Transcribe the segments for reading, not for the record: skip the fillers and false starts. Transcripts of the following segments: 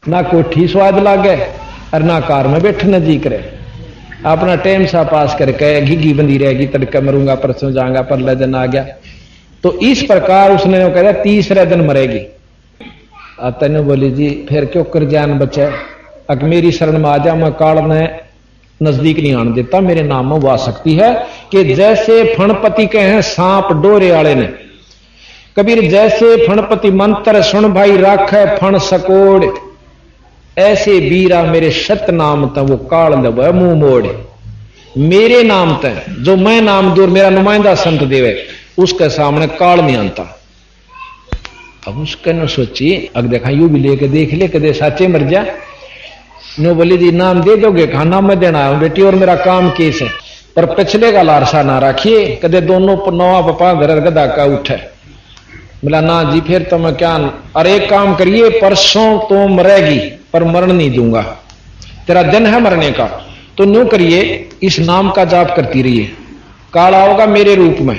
ना कोठी स्वाद लागे और ना कार में बैठने जी करे, अपना टाइम सा पास करके घिघी बंदी रहेगी, तड़के मरूंगा परसों जाऊंगा परले दिन आ गया। तो इस प्रकार उसने कहा तीसरे दिन मरेगी। तेन बोली जी फिर क्यों कर जान बचे, अगर मेरी शरण में आ जा, मैं काल ने नजदीक नहीं आने देता, मेरे नाम में वो सकती है कि जैसे फणपति के हैं सांप डोरे वाले ने, कबीर जैसे फणपति मंत्र सुन भाई राख फण सकोड़, ऐसे बीरा मेरे सत नाम त वो काल दब मुंह मोड़। मेरे नाम त जो मैं नाम दूर मेरा नुमाइंदा संत देवे, उसके सामने काल नहीं आता। अब उसके न सोची अग देखा यू भी लेके देख ले कदे साचे मर जा। नो बोली जी नाम दे दोगे, खाना मैं देना है बेटी और मेरा काम केस है, पर पिछले का लारसा ना रखिए, कदे दोनों नवा पपा घर गदा का उठे। बोला ना जी फिर तो मैं क्या, अरे एक काम करिए परसों तो मरेगी पर मरण नहीं दूंगा, तेरा दिन है मरने का, तो न्यू करिए इस नाम का जाप करती रहिए, काल आओगा मेरे रूप में।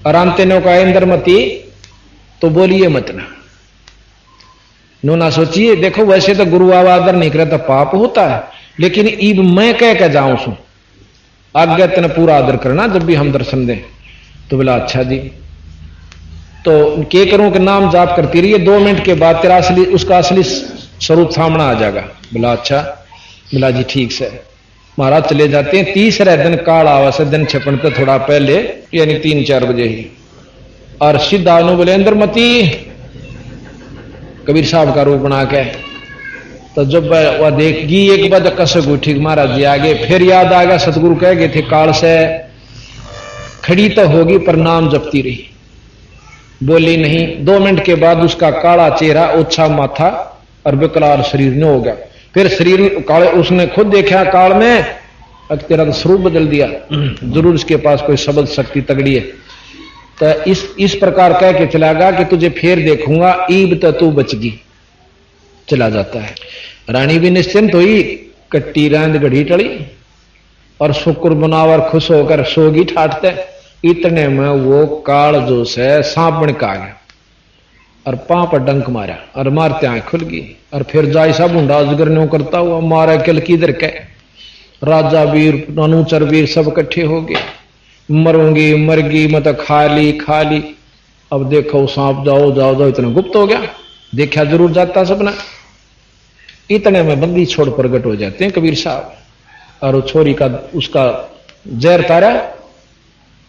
और अंते नो का इंद्रमती तो बोलिए मत ना, नो ना सोचिए। देखो वैसे तो गुरु आवादर नहीं करे तो पाप होता है, लेकिन इब मैं कह के जाऊं सू आज्ञा तेने पूरा आदर करना जब भी हम दर्शन दें। तो बोला अच्छा जी, तो के करूं कि नाम जाप करती रहिए, 2 मिनट के बाद तेरा असली उसका असली स्वरूप सामना आ जाएगा। बोला अच्छा। बोला जी ठीक से। महाराज चले जाते हैं। तीसरे दिन काल आवास दिन छपन तो थोड़ा पहले यानी 3-4 बजे ही, और सीधा बोले इंद्रमती कबीर साहब का रूप बना के। तो जब वह देखगी एक बार कसक उठी महाराज जी आगे, फिर याद आ गया सतगुरु कह गए थे काल से खड़ी तो होगी पर नाम जपती रही, बोली नहीं। 2 मिनट के बाद उसका काला चेहरा, ओछा माथा और विकराल शरीर न हो गया। फिर शरीर काले उसने खुद देखा काल में, तेरा तो स्वरूप बदल दिया, जरूर इसके पास कोई शब्द शक्ति तगड़ी है। तो इस प्रकार कह के चला गया कि तुझे फिर देखूंगा, ईब तो तू बचगी। चला जाता है। रानी भी निश्चिंत हुई, कट्टी रांद घड़ी टली और शुक्र बनावर खुश होकर सोगी ठाटते। इतने में वो काल जो से सांप बन का आ गया और पांव पर डंक मारा और मारते आंख खुल गई। और फिर जाय सब हुंडा अजगर न्यों करता हुआ मारा किल किधर के, राजा वीर अनुचर वीर सब इकट्ठे हो गए। मरूंगी मरगी मत खा ली। अब देखो सांप जाओ जाओ जाओ, इतना गुप्त हो गया, देखा जरूर जाता सबने। इतने में बंदी छोड़ प्रगट हो जाते हैं कबीर साहब, और वो छोरी का उसका जहर तारा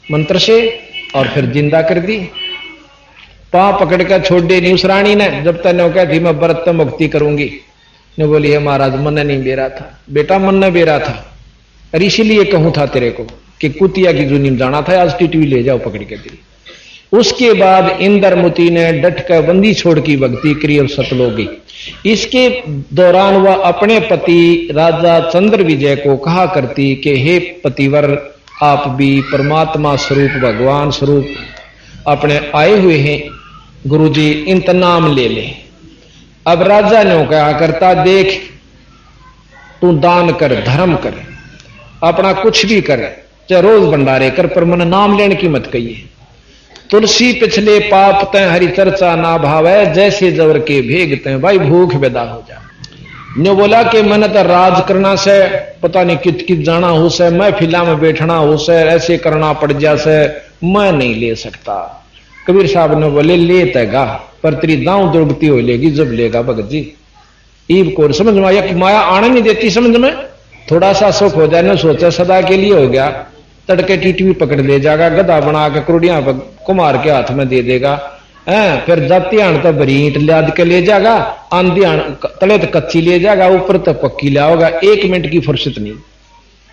मंत्र से और फिर जिंदा कर दी। पांव पकड़ कर छोड़ दे नहीं उस रानी ने, जब तक ने कहती मैं व्रत मुक्ति करूंगी। ने बोली है महाराज मन नहीं बेरा था, बेटा मन ने बेरा था, और इसीलिए कहूं था तेरे को कि कुतिया की जूनी में जाना था, आज टिटवी ले जाओ पकड़ के तेरी। उसके बाद इंद्रमती ने डट कर बंदी छोड़ की भक्ति करी और सतलोगी। इसके दौरान वह अपने पति राजा चंद्र विजय को कहा करती कि हे पतिवर, आप भी परमात्मा स्वरूप भगवान स्वरूप अपने आए हुए हैं, गुरुजी इनका नाम ले ले। अब राजा ने कहा करता, देख तू दान कर, धर्म कर, अपना कुछ भी कर, चाहे रोज भंडारे कर, पर मन नाम लेने की मत कहिए। तुलसी पिछले पाप तय हरि चर्चा ना भावे, जैसे जवर के भेगते हैं भाई भूख बेदा हो जा। ने बोला कि मैंने तो राज करना से पता नहीं कित कित जाना हो से, मैं फिला में बैठना हो से, ऐसे करना पड़ जा से, मैं नहीं ले सकता। कबीर साहब ने बोले ले तेगा, पर तेरी दांव दुर्गति हो लेगी जब लेगा भगत जी। ईब को समझ में आया, माया आने नहीं देती समझ में, थोड़ा सा सुख हो जाए ना सोचा सदा के लिए हो गया, तड़के टीटी पकड़ ले जाएगा, गधा बना के कुरुड़ियां पर कुमार के हाथ में दे देगा, फिर जाती आन तो बरीट लाद के ले जाएगा, आंधी आन तले तो कच्ची ले जाएगा, ऊपर तो पक्की लाओगा, 1 मिनट की फुर्सत नहीं।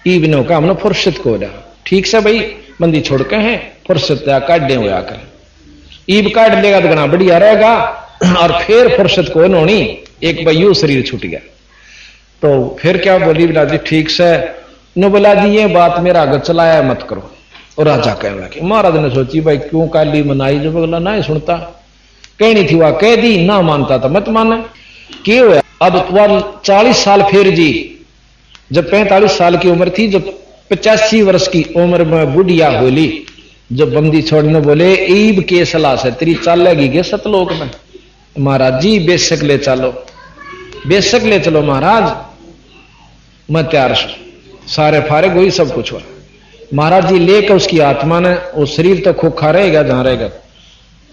ईब ने कहा हमने फुर्सत को रहा, ठीक से भाई बंदी छोड़ के हैं फुर्सत काटे हुआ कर, ईब काट लेगा तो गना बढ़िया रहेगा, और फिर फुर्सत को नोनी एक भाई शरीर छूट गया। तो फिर क्या बोली बिला जी ठीक से न बोला जी ये बात मेरा आगे चलाया मत करो। और राजा कहने लगे, महाराज ने सोची भाई क्यों काली मनाई, जो बोला ना ही सुनता, कहनी थी वह कह दी, ना मानता तो मत माने। क्यों है अब वह 40 साल फिर जी, जब 45 साल की उम्र थी, जब 85 वर्ष की उम्र में बुढ़िया होली, जब बंदी छोड़ने बोले ईब के सलाह से तेरी चालेगी के सतलोक में। महाराज जी बेशक ले चलो। बेशक ले चलो महाराज, मैं तैयार हूं, सारे फारे वही सब कुछ हुआ। महाराज जी लेकर उसकी आत्मा ने, वो शरीर तो खोखा रहेगा जहां रहेगा,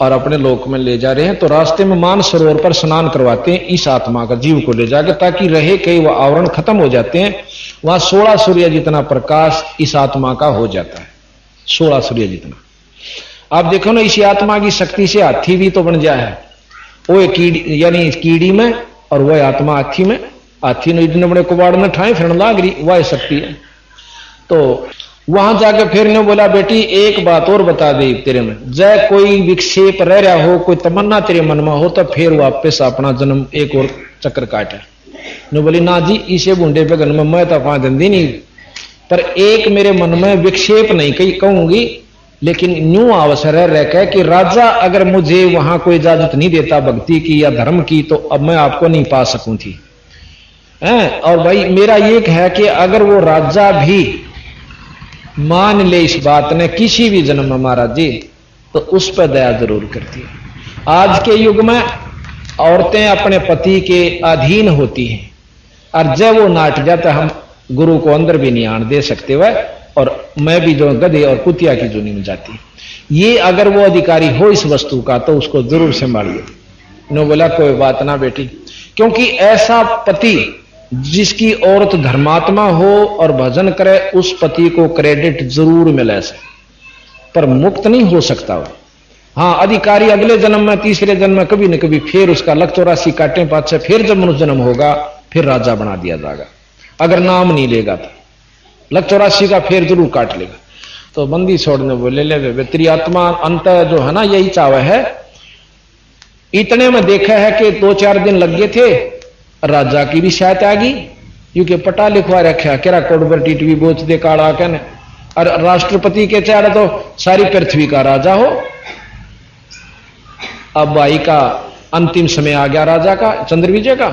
और अपने लोक में ले जा रहे हैं। तो रास्ते में मान सरोवर पर स्नान करवाते हैं इस आत्मा का, जीव को ले जाकर, ताकि रहे कई वो आवरण खत्म हो जाते हैं। वहां 16 सूर्य जितना प्रकाश इस आत्मा का हो जाता है, 16 सूर्य जितना। आप देखो ना, इसी आत्मा की शक्ति से हाथी भी तो बन जाए है, वो कीड़ी यानी कीड़ी में, और वह आत्मा हाथी में। हाथी ने इतने बड़े कुबाड़ में ठाए फिरने लाग रही, वह शक्ति है। तो वहां जाके फिर ने बोला, बेटी एक बात और बता दे तेरे में, जय कोई विक्षेप रह रहा हो, कोई तमन्ना तेरे मन में हो, तो फिर वापस अपना जन्म एक और चक्कर काटे। ने बोली ना जी, इसे बूंदे पे गन में मैं तो अपना धंधी नहीं, पर एक मेरे मन में विक्षेप नहीं कही कहूंगी, लेकिन न्यू अवसर रह कि राजा अगर मुझे वहां कोई इजाजत नहीं देता भक्ति की या धर्म की, तो अब मैं आपको नहीं पा सकूं थी। और भाई मेरा ये है कि अगर वो राजा भी मान ले इस बात ने किसी भी जन्म में महाराज जी, तो उस पर दया जरूर करती है। आज के युग में औरतें अपने पति के अधीन होती हैं, और जब वो नाट जाता हम गुरु को अंदर भी नहीं आने दे सकते वह, और मैं भी जो गधे और कुतिया की जूनी में जाती। ये अगर वो अधिकारी हो इस वस्तु का, तो उसको जरूर संभालिए। नो बोला कोई बात ना बेटी, क्योंकि ऐसा पति जिसकी औरत धर्मात्मा हो और भजन करे, उस पति को क्रेडिट जरूर मिले से, पर मुक्त नहीं हो सकता वो। हाँ, अधिकारी अगले जन्म में, तीसरे जन्म में कभी न कभी फिर उसका लक 84 काटे पाछे, फिर जब मनुष्य जन्म होगा फिर राजा बना दिया जाएगा, अगर नाम नहीं लेगा तो लक 84 का फिर जरूर काट लेगा। तो बंदी छोड़ने बोले, ले तेरी आत्मा अंत जो है ना यही चावे है। इतने में देखा है कि 2-4 दिन लग गए थे, राजा की भी शायद आ गई, क्योंकि पटा लिखवा रखा केरा कोड पर टीटवी बोच दे काड़ा कहने, और राष्ट्रपति के चाहे तो सारी पृथ्वी का राजा हो। अब भाई का अंतिम समय आ गया राजा का, चंद्र विजय का,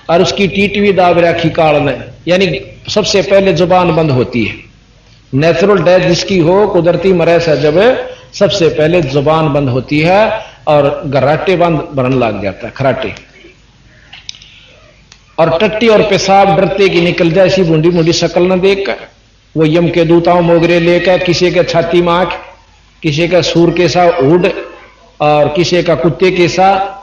और उसकी टीटवी दाब रखी काल ने, यानी सबसे पहले जुबान बंद होती है। नेचुरल डेथ जिसकी हो, कुदरती मरे से जब सबसे पहले जुबान बंद होती है, और घराटे बंद बनने लग जाता है, खराटे, और टट्टी और पेशाब डरते की निकल जाए, ऐसी बूंदी बूंदी शक्ल न देख कर वो यम के दूताओं मोगरे लेकर, किसी के छाती में आंख, किसी का सूर के सा ऊड, और किसी का कुत्ते के सा।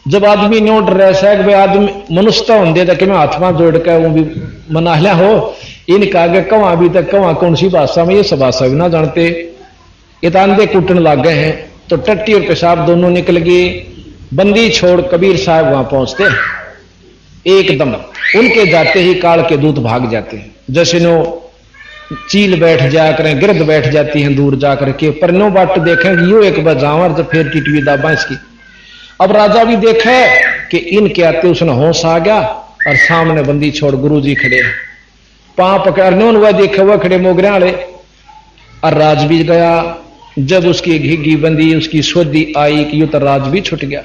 जब आदमी नो डर भाई आदमी मनुष्य तो होंगे था कि मैं आत्मा जोड़ कर वो भी मना लिया हो, इनका आगे कवा अभी तक कवा कौन सी भाषा में, ये सब भाषा भी ना जानते, इतांदे कूटने लग गए हैं। तो टट्टी और पेशाब दोनों निकल गए। बंदी छोड़ कबीर साहब वहां पहुंचते, एकदम उनके जाते ही काल के दूत भाग जाते हैं। जैसे नो चील बैठ जाया करें, गिरद बैठ जाती हैं दूर जाकर के, पर नो बाट देखेंगे यो एक बजावर तो फिर टिटवी दाबा इसकी। अब राजा भी देखे कि इनके आते उसने होश आ गया, और सामने बंदी छोड़ गुरु जी खड़े, पांव पकड़ने हुआ देखे हुआ खड़े मोगरे वाले, और राज भी गया। जब उसकी घिग्गी बंदी उसकी सोधी आई कि यू तो राज भी छुट गया।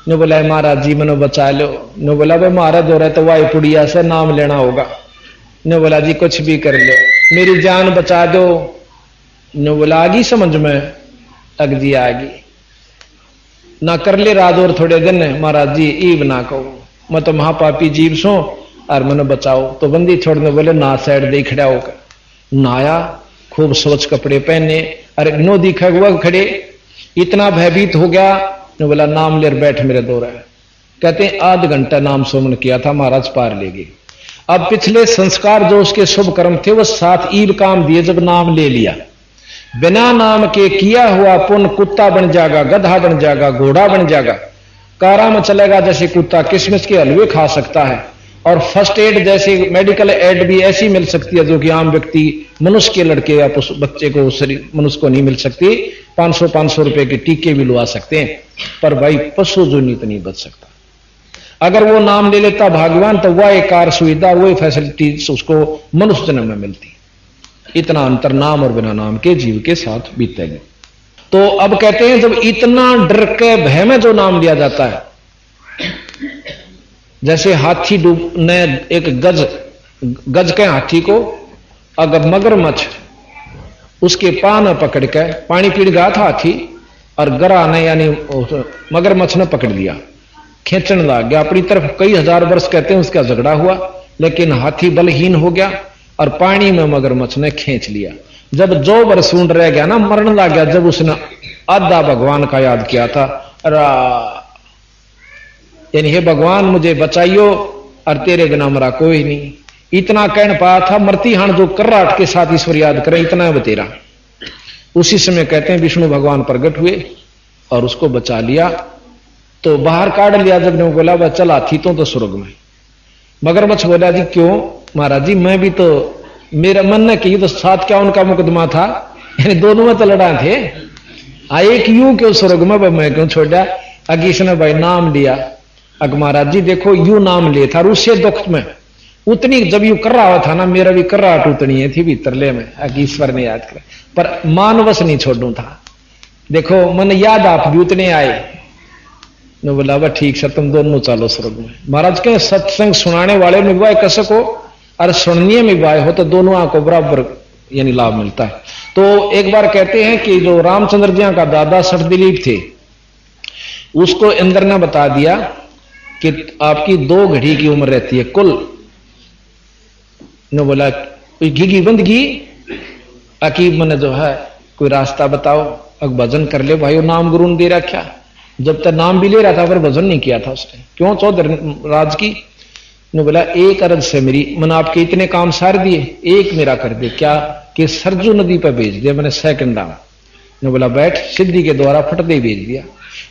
ने बोला महाराज जी मनो बचा लो। ने बोला भाई महाराज हो रहा है तो वाई पुड़िया से नाम लेना होगा। ने बोला जी कुछ भी कर लो, मेरी जान बचा दो। ने बोला आगी समझ में, अग जी आगी ना कर ले राज और थोड़े दिन। महाराज जी ईब ना कहो, मैं तो महापापी जीव सो और मनो बचाओ। तो बंदी छोड़ने बोले ना साइड दे खड़ा होकर नाया, खूब स्वच्छ कपड़े पहने, अरे नो दिखा हुआ खड़े, इतना भयभीत हो गया। ने बोला नाम ले बैठ मेरे दो रहा। कहते हैं आध घंटा नाम सुमन किया था, महाराज पार ले गए। अब पिछले संस्कार जो उसके शुभ कर्म थे वो 7 ईब काम दिए। जब नाम ले लिया, बिना नाम के किया हुआ पुण्य कुत्ता बन जाएगा, गधा बन जाएगा, घोड़ा बन जाएगा, कारा में चलेगा जैसे कुत्ता, किशमिश के हलवे खा सकता है, और फर्स्ट एड जैसे मेडिकल एड भी ऐसी मिल सकती है जो कि आम व्यक्ति मनुष्य के लड़के या बच्चे को मनुष्य को नहीं मिल सकती। 500 रुपए के टीके भी लगा सकते हैं, पर भाई पशु जो नहीं तो नहीं बच सकता। अगर वो नाम ले लेता भगवान तो वह कार सुविधा, वही फैसिलिटी उसको मनुष्य जन्म में मिलती। इतना अंतर नाम और बिना नाम के जीव के साथ बीतेगा। तो अब कहते हैं जब इतना डर के भय में जो नाम लिया जाता है, जैसे हाथी ने एक गज के हाथी को अगर मगरमच्छ उसके पान पकड़ के पानी पीड़ गया था हाथी, और गरा ने यानी मगरमच्छ ने पकड़ लिया, खींचने लग गया अपनी तरफ। कई हजार वर्ष कहते हैं उसका झगड़ा हुआ, लेकिन हाथी बलहीन हो गया और पानी में मगरमच्छ ने खींच लिया। जब 2 वर्ष ऊंट रह गया ना, मरने लग गया, जब उसने आधा भगवान का याद किया था, यानी हे भगवान मुझे बचाइयो और तेरे बिना मरा कोई नहीं, इतना कहने पाया था। मरती हाण जो कर्राट के साथ ईश्वर याद करे, इतना बतेरा। उसी समय कहते हैं विष्णु भगवान प्रकट हुए और उसको बचा लिया। तो बाहर काट लिया। जब ने बोला वह चला थी तो स्वर्ग में। मगरमच्छ बोला जी क्यों महाराज जी, मैं भी तो, मेरा मन ने की तो साथ क्या उनका मुकदमा था, यानी दोनों में तो लड़ा थे। आए क्यों क्यों स्वर्ग में, मैं क्यों छोड़ा। अगी इसने भाई नाम लिया। अग महाराज जी देखो यू नाम ले था, और उससे दुख में उतनी जब यू कर रहा था ना, मेरा भी कर रहा उतनी है थी भीतरले में। अग ईश्वर ने याद कर, पर मानवश नहीं छोड़ू था। देखो मन याद आप भी उतने आए। ने बोला वह ठीक सर तुम दोनों चलो स्वर्ग में। महाराज के सत्संग सुनाने वाले में विवाह कैसे को और सुननीय में विवाह हो तो दोनों को बराबर यानी लाभ मिलता है। तो एक बार कहते हैं कि जो रामचंद्र जी का दादा सठदिलीप थे, उसको इंद्र ने बता दिया कि आपकी 2 घड़ी की उम्र रहती है कुल। ने बोला घी बंदगी अकीब मैंने जो है कोई रास्ता बताओ। अब भजन कर ले भाई, नाम गुरु ने दे रखा। जब तक नाम भी ले रहा था पर भजन नहीं किया था उसने। क्यों चौधरी राज की। ने बोला 1 अरज से मेरी मैंने आपके इतने काम सार दिए, 1 मेरा कर दे। क्या कि सरजू नदी पर भेज दिया मैंने सेकंड नाम। ने बोला बैठ, सिद्धि के द्वारा फटदे भेज दिया।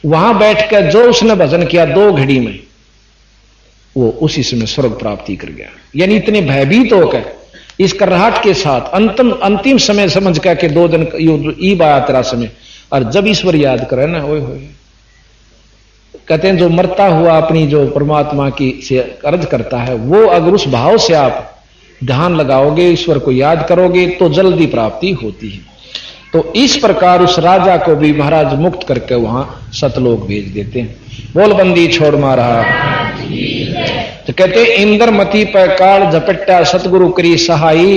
वहां बैठ कर जो उसने भजन किया 2 घड़ी में, वो उसी समय स्वर्ग प्राप्ति कर गया। यानी इतने भयभीत होकर इस कर्राहट के साथ अंतिम समय समझ कर के 2 दिन ईब आया तेरा समय। और जब ईश्वर याद करे ना, ओए होए, कहते हैं जो मरता हुआ अपनी जो परमात्मा की से अर्ज करता है, वो अगर उस भाव से आप ध्यान लगाओगे, ईश्वर को याद करोगे तो जल्दी प्राप्ति होती है। तो इस प्रकार उस राजा को भी महाराज मुक्त करके वहां सतलोक भेज देते हैं। बोल बंदी छोड़ मारा। तो कहते इंद्रमती पर काल झपट्टा सतगुरु करी सहाई,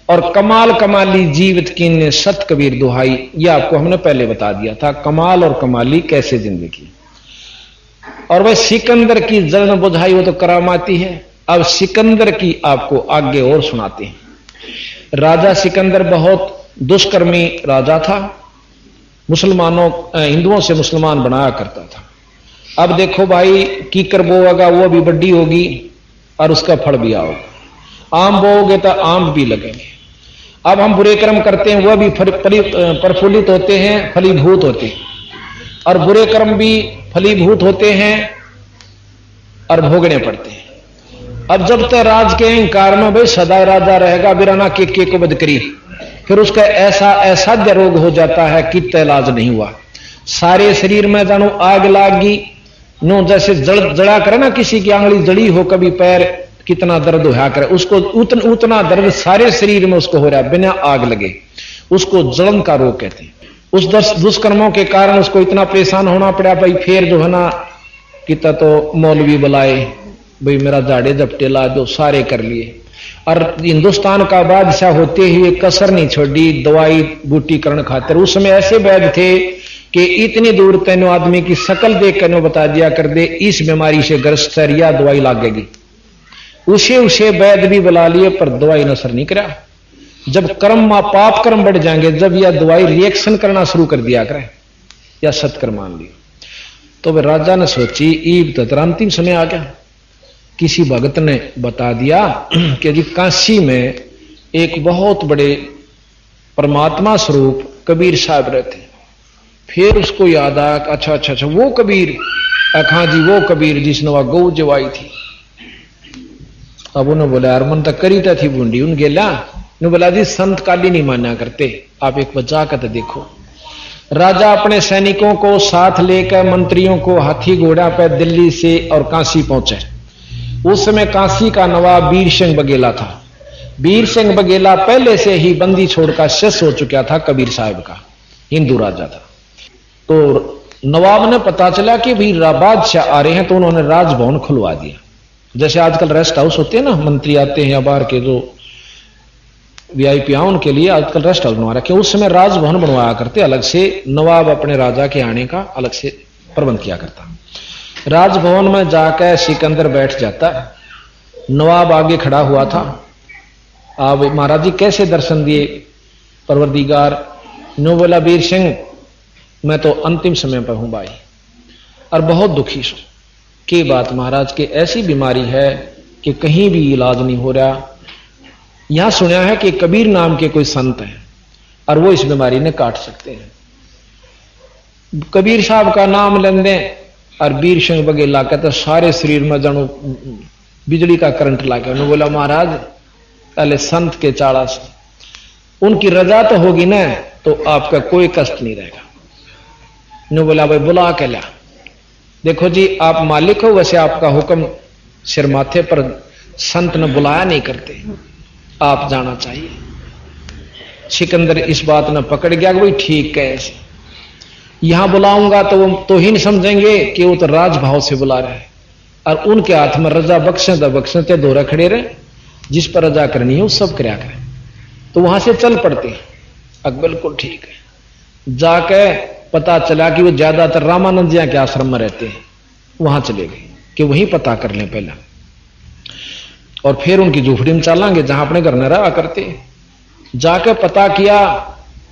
और कमाल कमाली जीवित कीन ने सत कबीर दुहाई। यह आपको हमने पहले बता दिया था, कमाल और कमाली कैसे जिंदगी। और वह सिकंदर की जलन बुझाई, वो तो करामाती है। अब सिकंदर की आपको आगे और सुनाते हैं। राजा सिकंदर बहुत दुष्कर्मी राजा था, मुसलमानों हिंदुओं से मुसलमान बनाया करता था। अब देखो भाई कीकर बोएगा वो भी बड्डी होगी और उसका फल भी आओगे। आम बोओगे तो आम भी लगेंगे। अब हम बुरे कर्म करते हैं, वह भी प्रफुल्लित होते हैं, फलीभूत होते हैं, और बुरे कर्म भी फलीभूत होते हैं और भोगने पड़ते हैं। अब जब तक राज के अहंकार में भाई सदा राजा रहेगा, बिराना के को बद करी, फिर उसका ऐसा असाध्य रोग हो जाता है कि इलाज नहीं हुआ। सारे शरीर में जानो आग लागी नो, जैसे जड़ा करे ना, किसी की आंगली जड़ी हो, कभी पैर कितना दर्द होया करे, उसको उतना दर्द सारे शरीर में उसको हो रहा है बिना आग लगे। उसको जलन का रोग कहते हैं। उस दुष्कर्मों के कारण उसको इतना परेशान होना पड़ा। भाई फिर जो है ना कितना तो मौलवी बुलाए, भाई मेरा झाड़े झपटे ला दो, सारे कर लिए। और हिंदुस्तान का बादशाह होते हुए कसर नहीं छोड़ी दवाई बूटी करण खातिर। उस समय ऐसे वैद्य थे कि इतनी दूर तेनो आदमी की शकल देख कर बता दिया कर दे इस बीमारी से ग्रस्त है या दवाई लागेगी। उसे वैद्य भी बुला लिए पर दवाई नसर नहीं करा। जब कर्म पाप कर्म बढ़ जाएंगे, जब यह दवाई रिएक्शन करना शुरू कर दिया करे या सत्कर्म मान लिया, तो वह राजा ने सोची ईब तो अंतिम समय आ गया। किसी भगत ने बता दिया कि जी काशी में एक बहुत बड़े परमात्मा स्वरूप कबीर साहब रहते। फिर उसको याद आया, अच्छा वो कबीर, हाँ जी वो कबीर जिसने वह गौ जवाई थी। अब उन्होंने बोला यार मन तक करी थी बूंदी उन गेला ने बोला जी संत काली नहीं माना करते, आप एक बचा कर तो देखो। राजा अपने सैनिकों को साथ लेकर मंत्रियों को हाथी घोड़ा पर दिल्ली से और काशी पहुंचे। उस समय काशी का नवाब वीर सिंह बघेला था। वीर सिंह बघेला पहले से ही बंदी छोड़कर शिष्य हो चुका था कबीर साहब का, हिंदू राजा था। तो नवाब ने पता चला कि भाई बादशाह आ रहे हैं, तो उन्होंने राजभवन खुलवा दिया। जैसे आजकल रेस्ट हाउस होते हैं ना, मंत्री आते हैं या बाहर के जो वीआईपी उनके लिए आजकल रेस्ट हाउस बनवा रखे। उस समय राजभवन बनवाया करते अलग से, नवाब अपने राजा के आने का अलग से प्रबंध किया करता। राजभवन में जाकर सिकंदर बैठ जाता। नवाब आगे खड़ा हुआ था। आप महाराज जी कैसे दर्शन दिए परवरदिगार? नो बोला वीर सिंह मैं तो अंतिम समय पर हूं भाई और बहुत दुखी हूं। की बात महाराज के ऐसी बीमारी है कि कहीं भी इलाज नहीं हो रहा। यहां सुना है कि कबीर नाम के कोई संत हैं और वो इस बीमारी ने काट सकते हैं। कबीर साहब का नाम लेंदे और वीर सिंह बघेला के तो सारे शरीर में जानो बिजली का करंट लागे। उन्होंने बोला महाराज पहले संत के चाड़ा से उनकी रजा तो होगी ना तो आपका कोई कष्ट नहीं रहेगा। उन्होंने बोला भाई बुला के ला। देखो जी आप मालिक हो, वैसे आपका हुक्म सिर माथे पर संत ने बुलाया नहीं करते, आप जाना चाहिए। सिकंदर इस बात ने पकड़ गया कि भाई ठीक है, ऐसे यहां बुलाऊंगा तो वो तो ही नहीं समझेंगे कि वो तो राजभाव से बुला रहा है और उनके हाथ में रजा बख्शते दो रखड़े रहे, जिस पर रजा करनी है वो सब कराया करें। तो वहां से चल पड़ते हैं। अब बिल्कुल ठीक है। जाके पता चला कि वो ज्यादातर रामानंद जी के आश्रम में रहते हैं। वहां चले गए कि वहीं पता कर लें पहला और फिर उनकी झूपड़ी में चलेंगे जहां अपने घर में रहा करते। जाके पता किया,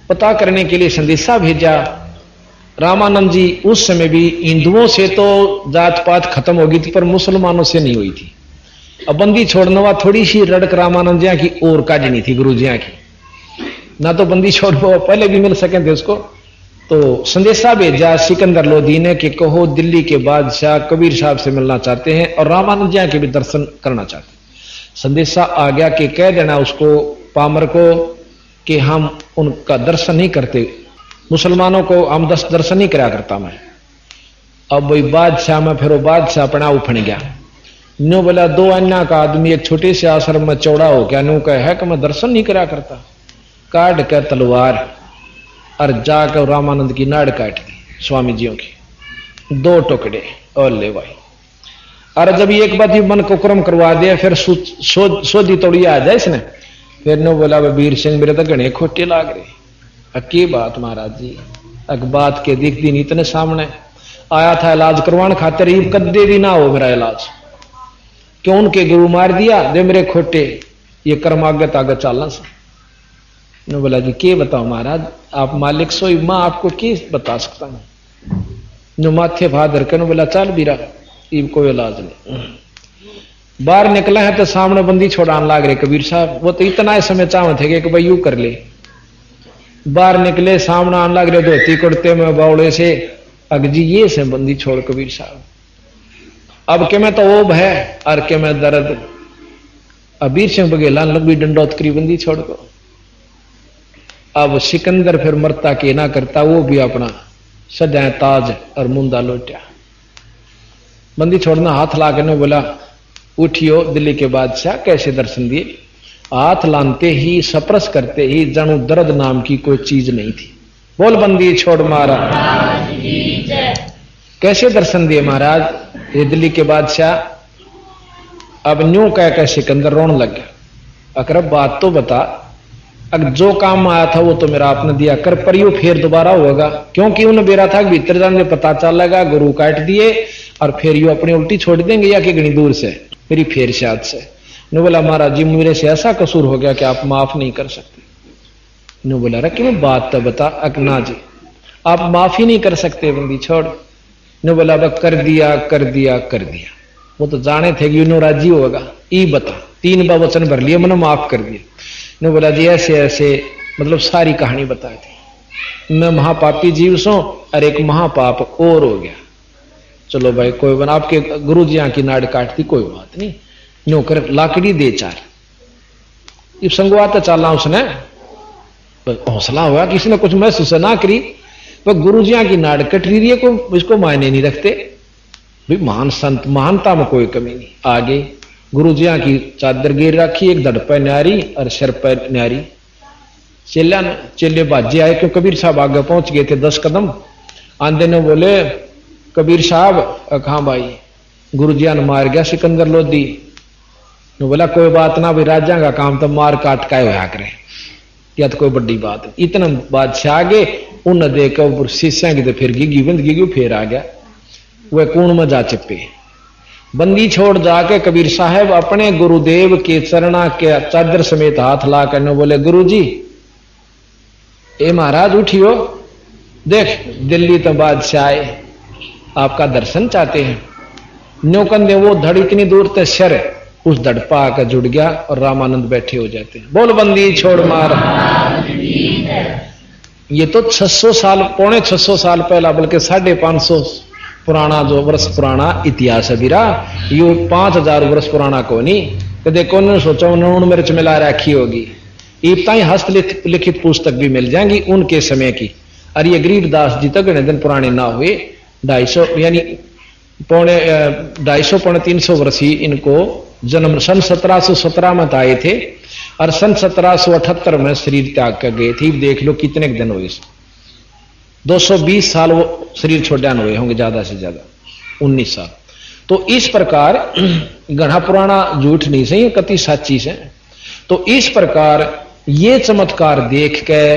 पता करने के लिए संदेशा भेजा। रामानंद जी उस समय भी हिंदुओं से तो जात पात खत्म हो गई थी पर मुसलमानों से नहीं हुई थी। अब बंदी छोड़ने वाला थोड़ी सी रड़क रामानंद जी की और काजनी थी गुरु जी की, ना तो बंदी छोड़ पहले भी मिल सके थे उसको। तो संदेशा भेजा सिकंदर लोधी ने कि कहो दिल्ली के बादशाह कबीर साहब से मिलना चाहते हैं और रामानंद जी के भी दर्शन करना चाहते हैं। संदेशा आ गया कि कह देना उसको पामर को कि हम उनका दर्शन नहीं करते, मुसलमानों को हम दर्शन नहीं करा करता मैं। अब वही बादशाह में फिर वो बादशाह अपना उफन गया। नो बोला दो अन्ना का आदमी एक छोटे से आश्रम में चौड़ा हो गया, नो कह है कि मैं दर्शन नहीं करा करता। काट कर तलवार और जाकर रामानंद की नाड़ काट दी स्वामी जियों की, दो टुकड़े और ले भाई। और जब एक बात ही मन को क्रम करवा दिया फिर सोधी तोड़ी आ जाए इसने। फिर नो बोला वीर सिंह मेरे तो घने खोटे लाग रहे। की बात महाराज जी? अक बात के दिख दिन इतने सामने आया था इलाज करवाने खातिर, ये कद्दे भी ना हो मेरा इलाज। क्यों उनके गुरु मार दिया दे मेरे खोटे, ये कर्म आगे तागे चलना से। ने बोला जी के बताओ महाराज, आप मालिक सोई मां आपको के बता सकता हूं। नो माथे फादर के बोला चल बीरा ये कोई इलाज नहीं। बाहर निकला है तो सामने बंदी छोड़ाने लाग रहे कबीर साहब। वो तो इतना समय चाहते थे कि भाई यू कर ले। बाहर निकले सामने आने लग रहे धोती कुर्ते में बावड़े से, अगजी ये से बंदी छोड़ कबीर साहब। अब के मैं तो ओब है और के मैं दर्द। अबीर सिंह बघेला लंबी डंडौत करी बंदी छोड़ को। अब सिकंदर फिर मरता के ना करता, वो भी अपना सजाए ताज और मुंदा लोटिया। बंदी छोड़ना हाथ ला के बोला उठियो दिल्ली के बादशाह, कैसे दर्शन दिए? हाथ लानते ही सप्रस करते ही जानू दर्द नाम की कोई चीज नहीं थी। बोल बंदी छोड़ मारा कैसे दर्शन दिए महाराज? ये दिल्ली के बादशाह अब न्यू कह सिकंदर रोने लग गया। अकरब बात तो बता, अगर जो काम आया था वो तो मेरा आपने दिया कर, पर यू फिर दोबारा होगा? क्योंकि उन्हें बेरा था भीतर जाने पता चलेगा गुरु काट दिए और फिर यू अपनी उल्टी छोड़ देंगे या कि घनी दूर से मेरी फेर शाद से। नो बोला महाराज जी मेरे से ऐसा कसूर हो गया कि आप माफ नहीं कर सकते। नो बोला रे क्यों बात तो बता। अकना जी आप माफी नहीं कर सकते बंदी छोड़। नो बोला कर दिया कर दिया कर दिया। वो तो जाने थे कि नो राजी होगा। ई बता 3 बार वचन भर लिए मैंने माफ कर दिया। नो बोला जी ऐसे ऐसे मतलब सारी कहानी बता दी। मैं महापापी जीव सो और एक महापाप और हो गया। चलो भाई कोई बना, आपके गुरु जी की नाड़ काटती कोई बात नहीं, नौकर लाकड़ी दे 4। ये संगवाता चला उसने, हौसला हुआ किसी ने कुछ महसूस ना करी। वह गुरु जी की नाड़ कट रही है, को इसको मायने नहीं रखते भाई। महान संत महानता में कोई कमी नहीं। आगे गुरु जी की चादर गिर रखी, एक धड़ पर न्यारी और सिर पर न्यारी। चेले बाजे आए क्यों कबीर साहब आगे पहुंच गए थे 10 कदम। आंधे ने बोले कबीर साहब हाँ भाई गुरु जी ने मार गया सिकंदर लोधी। ने बोला कोई बात ना भाई, राजा का काम तो मार काट का होया करे, या तो कोई बड़ी बात नहीं। इतना बादशाह आगे उन्हें देखकर शिष्या की तो फिर गिगी बंद गिगी फिर आ गया। वह कूण में जा चिपके। बंदी छोड़ जाके कबीर साहब अपने गुरुदेव के चरणा के चादर समेत हाथ ला करने बोले, गुरु जी ए महाराज उठियो, देख दिल्ली तो बादशाह आए, आपका दर्शन चाहते हैं। न्योकंदे वो धड़ इतनी दूर तक शर उस धड़ पा आकर जुड़ गया और रामानंद बैठे हो जाते हैं। बोल बंदी छोड़ मार। ये तो 600 साल, पौने 600 साल पहला, बल्कि 550 पुराना जो वर्ष पुराना इतिहास है बीरा। ये 5000 वर्ष पुराना को नहीं कदे कौन सोचा नून मिर्च मिला रखी होगी। इतना ही हस्तलिखित पुस्तक भी मिल जाएंगी उनके समय की। और ये गरीबदास जी तक दिन पुराने ना हुए, 250 यानी पौने 250 पौने 300 वर्ष ही इनको जन्म। सन 1717 में आए थे और सन 1778 में शरीर त्याग कर गए थे। देख लो कितने दिन हुए, 220 साल वो शरीर छोड़ने हुए होंगे, ज्यादा से ज्यादा 19 साल। तो इस प्रकार गढ़ा पुराना झूठ नहीं सही, कति साची से। तो इस प्रकार ये चमत्कार देख के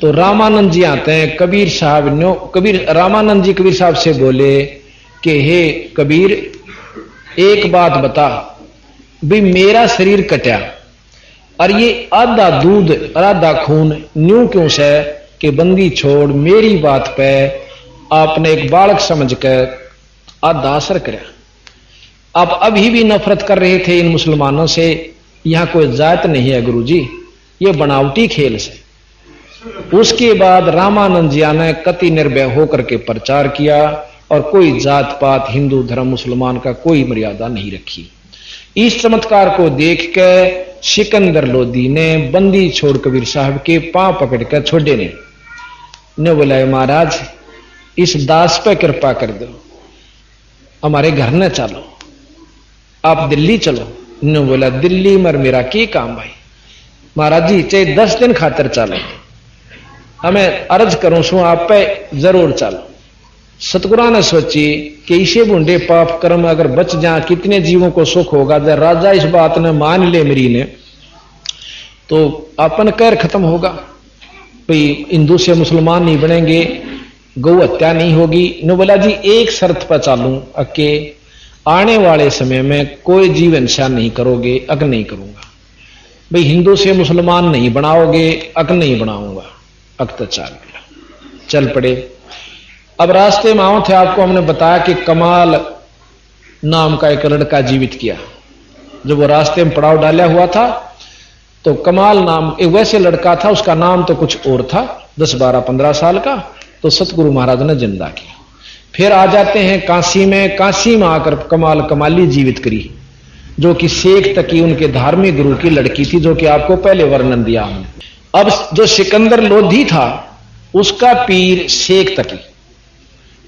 तो रामानंद जी आते हैं। कबीर साहब ने रामानंद जी कबीर साहब से बोले कि हे कबीर एक बात बता, भी मेरा शरीर कटा और ये आधा दूध और आधा खून न्यू क्यों से कि बंदी छोड़ मेरी बात पे आपने एक बालक समझ कर आधा असर करा। आप अभी भी नफरत कर रहे थे इन मुसलमानों से। यहां कोई जात नहीं है गुरुजी, ये बनावटी खेल से। उसके बाद रामानंद जी ने कति निर्भय होकर के प्रचार किया और कोई जात पात, हिंदू धर्म मुसलमान का कोई मर्यादा नहीं रखी। इस चमत्कार को देख के सिकंदर लोधी ने बंदी छोड़ कबीर साहब के पांव पकड़कर छोड़े ने बोला, महाराज इस दास पे कृपा कर दो, हमारे घर न चलो, आप दिल्ली चलो। ने बोला, दिल्ली मर मेरा क्या काम भाई, महाराज जी चाहे 10 दिन खातर चलो, हमें अर्ज करूं सु आप पे जरूर चलो। सतगुरु ने सोची कि इसे बूंदे पाप कर्म अगर बच जा कितने जीवों को सुख होगा। जब राजा इस बात ने मान ले मेरी ने तो अपन कैर खत्म होगा, भाई हिंदू से मुसलमान नहीं बनेंगे, गौ हत्या नहीं होगी। ने बोला जी एक शर्त पर चालूं अके आने वाले समय में कोई जीव हिंसा नहीं करोगे, अग नहीं करूंगा। भाई हिंदू से मुसलमान नहीं बनाओगे, अग नहीं बनाऊंगा। अग तो चल पड़े। अब रास्ते में आओ थे, आपको हमने बताया कि कमाल नाम का एक लड़का जीवित किया। जब वो रास्ते में पड़ाव डाला हुआ था तो कमाल नाम एक वैसे लड़का था, उसका नाम तो कुछ और था, 10, 12, 15 साल का। तो सतगुरु महाराज ने जिंदा किया। फिर आ जाते हैं काशी में। काशी में आकर कमाल कमाली जीवित करी, जो कि शेख तकी उनके धार्मिक गुरु की लड़की थी, जो कि आपको पहले वर्णन दिया हमने। अब जो सिकंदर लोधी था उसका पीर शेख तकी,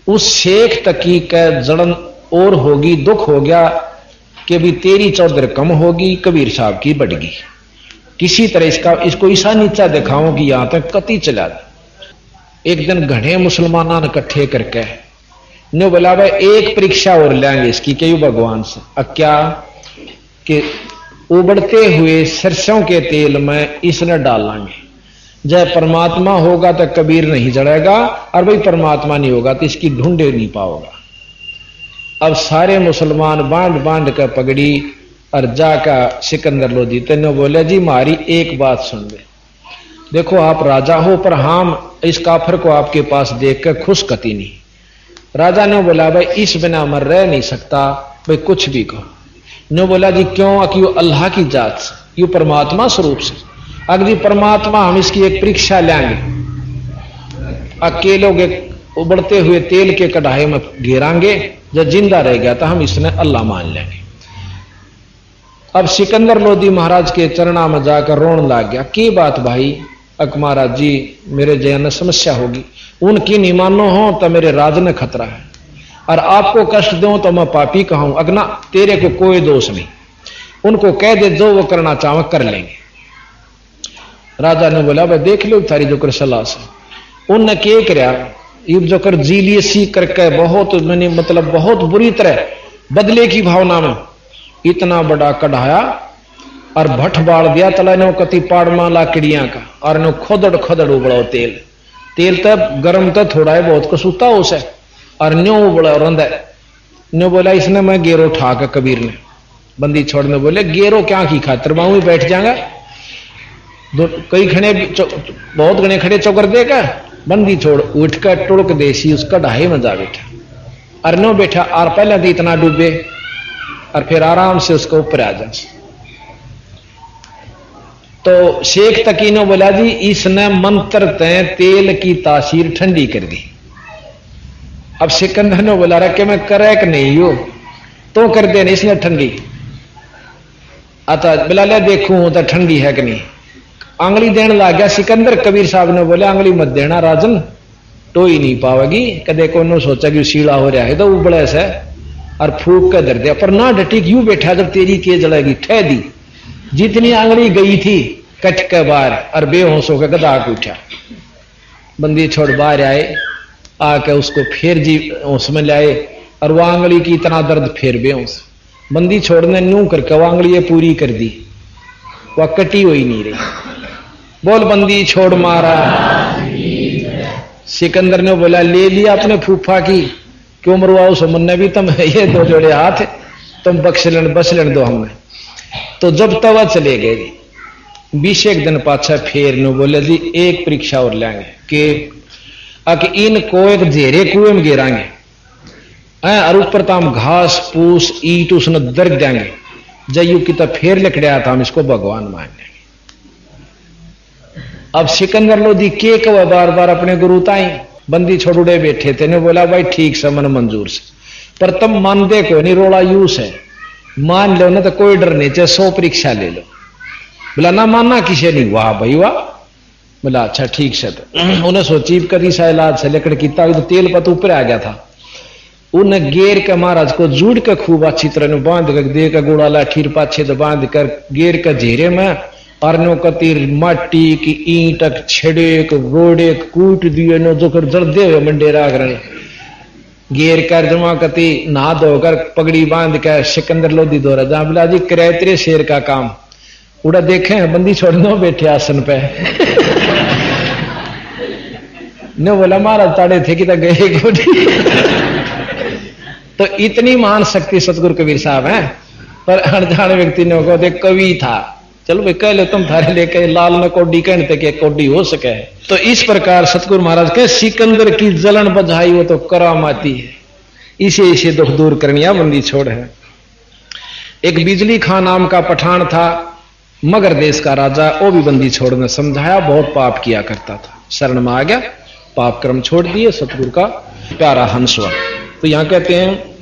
उस शेख तकी का जड़न और होगी, दुख हो गया कि भी तेरी चौधर कम होगी, कबीर साहब की बढ़गी। किसी तरह इसको ईसा नीचा दिखाओ कि यहां तक कति चला। एक दिन घने मुसलमाना ने इकट्ठे करके ने बोला, भाई एक परीक्षा और लेंगे इसकी क्यों भगवान से। अब क्या कि उबड़ते हुए सरसों के तेल में इसने डालेंगे, जब परमात्मा होगा तो कबीर नहीं जड़ेगा, और भाई परमात्मा नहीं होगा तो इसकी ढूंढे नहीं पाओगा। अब सारे मुसलमान बांध बांध कर पगड़ी और जाका सिकंदर लोधी तेने बोले, जी मारी एक बात सुन ले, देखो आप राजा हो पर हम इस काफर को आपके पास देखकर खुश कती नहीं। राजा ने बोला, भाई इस बिना मर रह नहीं सकता, भाई कुछ भी कहो। ने बोला, जी क्यों कि वो अल्लाह की जात से, यू परमात्मा स्वरूप से। अगर परमात्मा हम इसकी एक परीक्षा लेंगे, अकेलों के उबड़ते हुए तेल के कढ़ाई में घेरांगे, जब जिंदा रह गया तो हम इसने अल्लाह मान लेंगे। अब सिकंदर लोधी महाराज के चरणा में जाकर रोने लग गया। की बात भाई? अक महाराज जी मेरे जया समस्या होगी, उनकी नहीं मानो हो तो मेरे राज ने खतरा है, और आपको कष्ट दूं तो मैं पापी कहूं, अगना तेरे को कोई दोष नहीं, उनको कह दे जो वो करना चाहो कर लेंगे। राजा ने बोला, भाई देख लो थारी जो कर सलाह से। उनने क्या कराया, ये जो कर जीलिए सी करके बहुत मैंने मतलब बहुत बुरी तरह बदले की भावना में इतना बड़ा कढ़ाया और भट्ट बाड़ दिया तला ने कति पाड़मा लाकड़ियां का, और ने खोदड़ खोदड़ उबड़ाओ तेल। तेल तब गर्म तो थोड़ा है बहुत कसूता उसे, और न्यो बोला रंदा न्यो बोला इसने मैं गेरो ठाक कबीर ने बंदी छोड़ने बोले गेरो क्या की खातर वहां ही बैठ जाएगा कई खड़े बहुत गणे खड़े चौकर देगा बंदी छोड़ उठ कर टुड़क देसी उसका ढाई में जा बैठा और नो बैठा और पहले तो इतना डूबे और फिर आराम से उसको ऊपर आ जा। तो शेख तकीनो बोला जी इसने मंत्र तय तेल की तासीर ठंडी कर दी। अब सिकंदर ने बोला रहा कि मैं करे कि नहीं हो तो कर दे इसने ठंडी आता बोला ले देखूं तो ठंडी है कि नहीं आंगली देने लग गया। सिकंदर कबीर साहब ने बोले आंगली मत देना राजन तो ही नहीं पावेगी कदे को सोचा कि सीला हो रहा है तो उबड़े से और फूक कर दर दिया पर ना डटी क्यों बैठा जब तेरी के जलेगी ठह दी जितनी आंगली गई थी कट के बाहर और बेहोश होकर गदा को उठा। बंदी छोड़ बाहर आए आके उसको फिर जी होश में लाए और वो आंगली की इतना दर्द फिर बेहोश बंदी छोड़ने न्यू करके वो आंगली ये पूरी कर दी वह कटी हुई नहीं रही। बोल बंदी छोड़ मारा। सिकंदर ने बोला ले लिया अपने फूफा की क्यों मरवाओ सुमन ने भी तुम ये दो जोड़े हाथ तुम बस लेने दो हमें। तो जब तवा चले गए 20 दिन पाछा फेर नो बोले जी एक परीक्षा और लेंगे कि इनको एक जेरे कुएं में गिराएंगे और ऊपर तो हम घास पूस ईट उसने दर्द देंगे जयू की तो फेर लिखड़ा था हम इसको भगवान मान लेंगे। अब सिकंदर लोधी के कवा बार बार अपने गुरु ताई बंदी छोड़ुड़े बैठे थे ने बोला भाई ठीक से मन मंजूर से पर तुम मान दे को नहीं रोड़ा यूस है मान लो ना तो कोई डर नहीं चाहे 100 परीक्षा ले लो। बोला ना मानना किसे नहीं वाह भाई वाह। बोला अच्छा ठीक से तो उन्हें सोची कभी सा इलाज से लेकर किता तो तेल पत ऊपर आ गया था उन्हें गेर के महाराज को जुड़ के खूब अच्छी तरह ने बांध कर दे का गोड़ा लाठी पाछे तो बांध कर गेर के घेरे में अरनो कतीर माटी की ईंट छेड़े रोड़े कूट दिए नो जो कर जर्दे हुए मंडेरा कर गेर कर जमा कती नहा धोकर पगड़ी बांध कर सिकंदर लोधी दौरा जहां बोला जी करे शेर का काम उड़ा देखे बंदी छोड़ने बैठे आसन पे ने बोला महाराज ताड़े थे कि तो गए गोडी। तो इतनी महान शक्ति सतगुरु कबीर साहब हैं पर अनजान व्यक्ति ने को देख कवि था चलो भाई कह लो तुम थारे लेके लाल न कोडी कहते कि कोडी हो सके। तो इस प्रकार सतगुरु महाराज के सिकंदर की जलन बधाई वो तो करामाती है इसे दुख दूर करनिया बंदी छोड़ है। एक बिजली खां नाम का पठान था मगर देश का राजा वो भी बंदी छोड़ने समझाया बहुत पाप किया करता था शरण में आ गया पाप कर्म छोड़ दिए सतगुरु का प्यारा हंसवा। तो यहां कहते हैं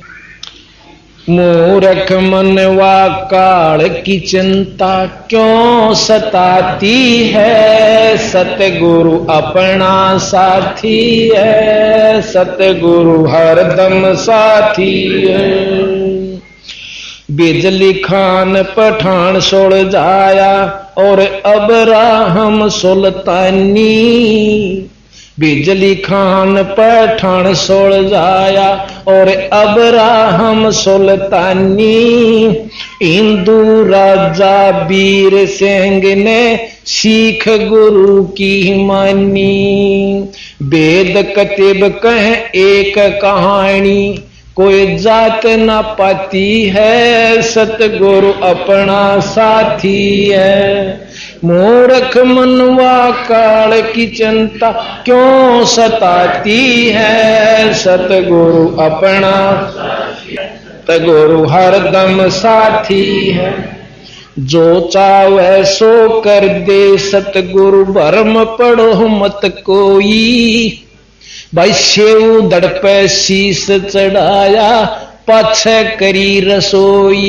मूर्ख मनवा काल की चिंता क्यों सताती है सतगुरु अपना साथी है सतगुरु हरदम साथी है। बिजली खान पठान सोड़ जाया और अब्राहम सुल्तानी बिजली खान पठान सोड़ जाया और अब्राहम सुल्तानी हिंदू राजा वीर सिंह ने सीख गुरु की मानी वेद कतिब कह एक कहानी कोई जात न पाती है सतगुरु अपना साथी है। मूर्ख मनवा काल की चिंता क्यों सताती है सतगुरु अपना सतगुरु हरदम साथी है। जो चाहे सो कर दे सतगुरु भरम पढ़ो मत कोई भाई सेव दड़ पे शीस चढ़ाया पाछे करी रसोई।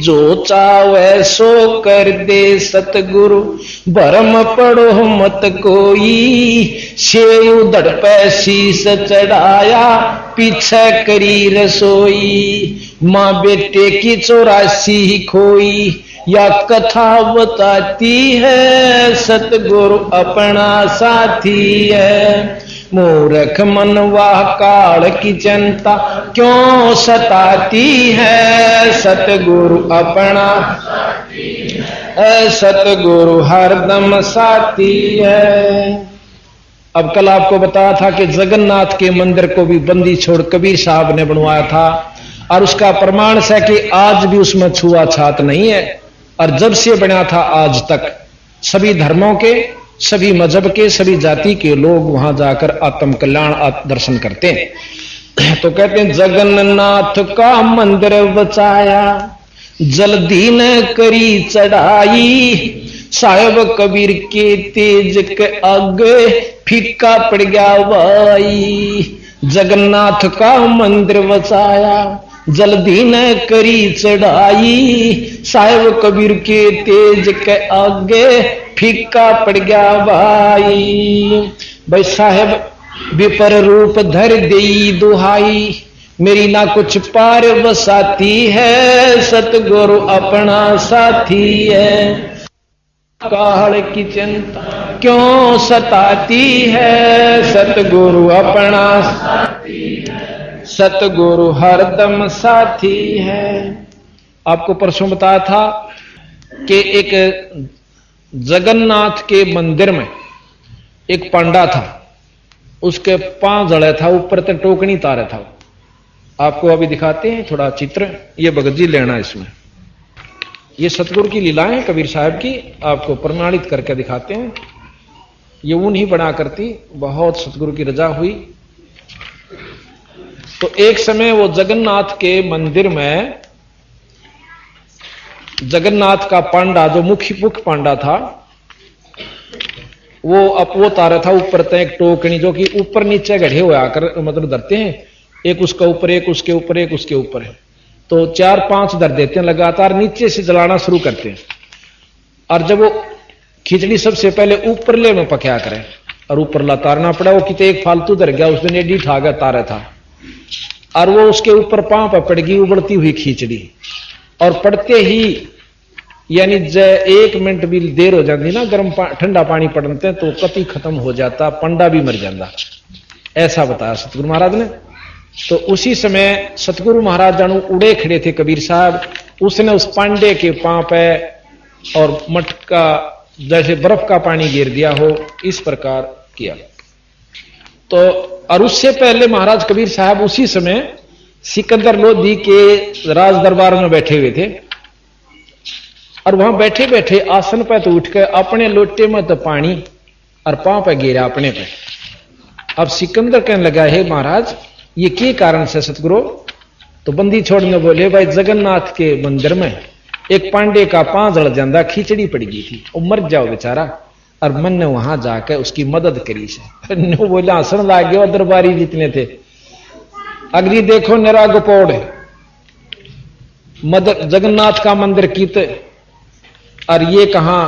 जो चाहे सो कर दे सतगुरु भरम पढ़ो मत कोई सेव दड़ पे शीस चढ़ाया पीछे करी रसोई। माँ बेटे की 84 खोई या कथा बताती है सतगुरु अपना साथी है। मूर्ख मनवा काल की चिंता क्यों सताती है सतगुरु अपना सतगुरु हरदम साथी है। अब कल आपको बताया था कि जगन्नाथ के मंदिर को भी बंदी छोड़ कबीर साहब ने बनवाया था, और उसका प्रमाण है कि आज भी उसमें छुआछात नहीं है। और जब से बना था आज तक सभी धर्मों के, सभी मजहब के, सभी जाति के लोग वहां जाकर आत्म कल्याण दर्शन करते हैं। तो कहते हैं जगन्नाथ का मंदिर बचाया, जल्दी न करी चढ़ाई, साहेब कबीर के तेज के आगे फीका पड़ गया भाई। जगन्नाथ का मंदिर बचाया, जल्दी न करी चढ़ाई, साहेब कबीर के तेज के आगे फीका पड़ गया भाई। भाई साहेब विपर रूप धर देई दुहाई, मेरी ना कुछ पार बसाती है, सतगुरु अपना साथी है। काल की चिंता क्यों सताती है, सतगुरु अपना साथी है, सतगुरु हरदम साथी है। आपको परसों बताया था कि एक जगन्नाथ के मंदिर में एक पांडा था, उसके 5 जड़े था, ऊपर तक टोकनी तारे था। आपको अभी दिखाते हैं थोड़ा चित्र, ये भगत जी लेना इसमें, ये सतगुरु की लीलाएं कबीर साहब की आपको प्रमाणित करके दिखाते हैं। ये ऊन ही बना करती, बहुत सतगुरु की रजा हुई। तो एक समय वो जगन्नाथ के मंदिर में जगन्नाथ का पांडा, जो मुख्य पांडा था, वो तारा था ऊपर तक एक टोकनी, जो कि ऊपर नीचे गढ़े हुए आकर मतलब धरते हैं, एक उसका ऊपर, एक उसके ऊपर, एक उसके ऊपर है। तो 4-5 धर देते हैं लगातार, नीचे से जलाना शुरू करते हैं। और जब वो खिचड़ी सबसे पहले ऊपर ले में पकाया करें, और ऊपर ला तारना पड़ा, वो कितने एक फालतू धर गया, उस दिन एडी ठा गया तारा था, और वो उसके ऊपर पांव पर पड़ गई उबलती हुई खिचड़ी। और पड़ते ही यानी 1 मिनट भी देर हो जाती ना, गर्म ठंडा पानी पड़ते तो कति खत्म हो जाता, पंडा भी मर जाता। ऐसा बताया सतगुरु महाराज ने। तो उसी समय सतगुरु महाराज जानू उड़े खड़े थे कबीर साहब, उसने उस पांडे के पांव पे और मटका जैसे बर्फ का पानी गिर दिया हो, इस प्रकार किया। तो और उससे पहले महाराज कबीर साहब उसी समय सिकंदर लोधी के राज दरबार में बैठे हुए थे, और वहां बैठे बैठे आसन पे तो उठ के अपने लोटे में तो पानी और पांव पे गिरा अपने पे। अब सिकंदर कहने लगा, हे महाराज ये के कारण से सतगुरु? तो बंदी छोड़ने बोले, भाई जगन्नाथ के मंदिर में एक पांडे का पांव जड़ जाता, खिचड़ी पड़ गई थी, वो मर जाओ बेचारा, और मन ने वहां जाकर उसकी मदद करी से। बोला हंसन लाग गया, दरबारी जितने थे, अगली देखो निरा गोपोड़ मदद जगन्नाथ का मंदिर कीते, और ये कहां,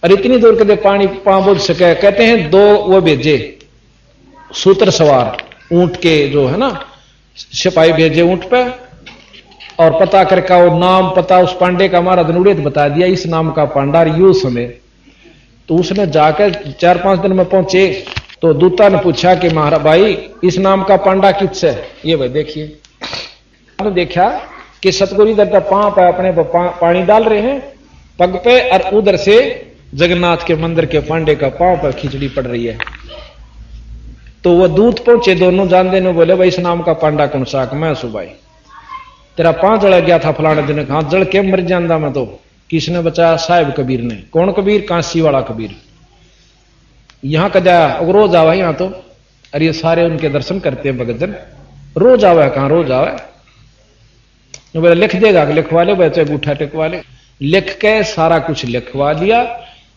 और इतनी दूर के पानी पांव बुझ सके। कहते हैं 2 वो भेजे सूत्र सवार ऊंट के, जो है ना सिपाही भेजे ऊंट पे, और पता करके वो नाम पता उस पांडे का हमारा धनुड़ियत बता दिया, इस नाम का पांडा यू समय। तो उसने जाकर 4-5 दिन में पहुंचे। तो दूता ने पूछा कि महाराज भाई इस नाम का पांडा किससे? ये भाई देखिए, हमने देखा कि सतगुरु इधर पांव पे अपने पानी डाल रहे हैं पग पे, और उधर से जगन्नाथ के मंदिर के पांडे का पांव पर खिचड़ी पड़ रही है। तो वो दूत पहुंचे, दोनों जान देने, बोले भाई इस नाम का पांडा कौन सा? मैं सुबाई तेरा पांव जड़ गया था फलाने दिन। हाथ जड़ के मर जाता मैं तो। किसने बचाया? साहिब कबीर ने। कौन कबीर? कांसी वाला कबीर। यहां का जाया रोज आवा यहां तो, अरे ये सारे उनके दर्शन करते हैं भगतजन, रोज आवा। कहां रोज आवा? बोले लिख देगा, लिखवा ले बच्चे, अंगूठा टिकवा ले। लिख के सारा कुछ लिखवा लिया,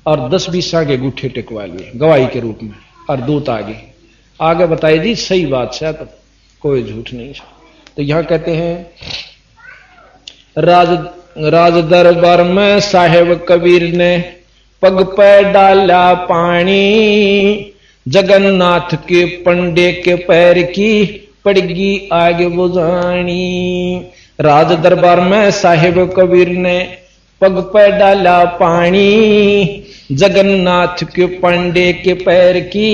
और 10-20 के अंगूठे टिकवा लिए गवाही के रूप में, और दूत आगे बताई दी सही बात है, तो कोई झूठ नहीं। तो यहां कहते हैं राज दरबार में साहेब कबीर ने पग पे डाला पानी, जगन्नाथ के पंडे के पैर की पड़गी आग बुझानी। राज दरबार में साहेब कबीर ने पग पे डाला पानी, जगन्नाथ के पंडे के पैर की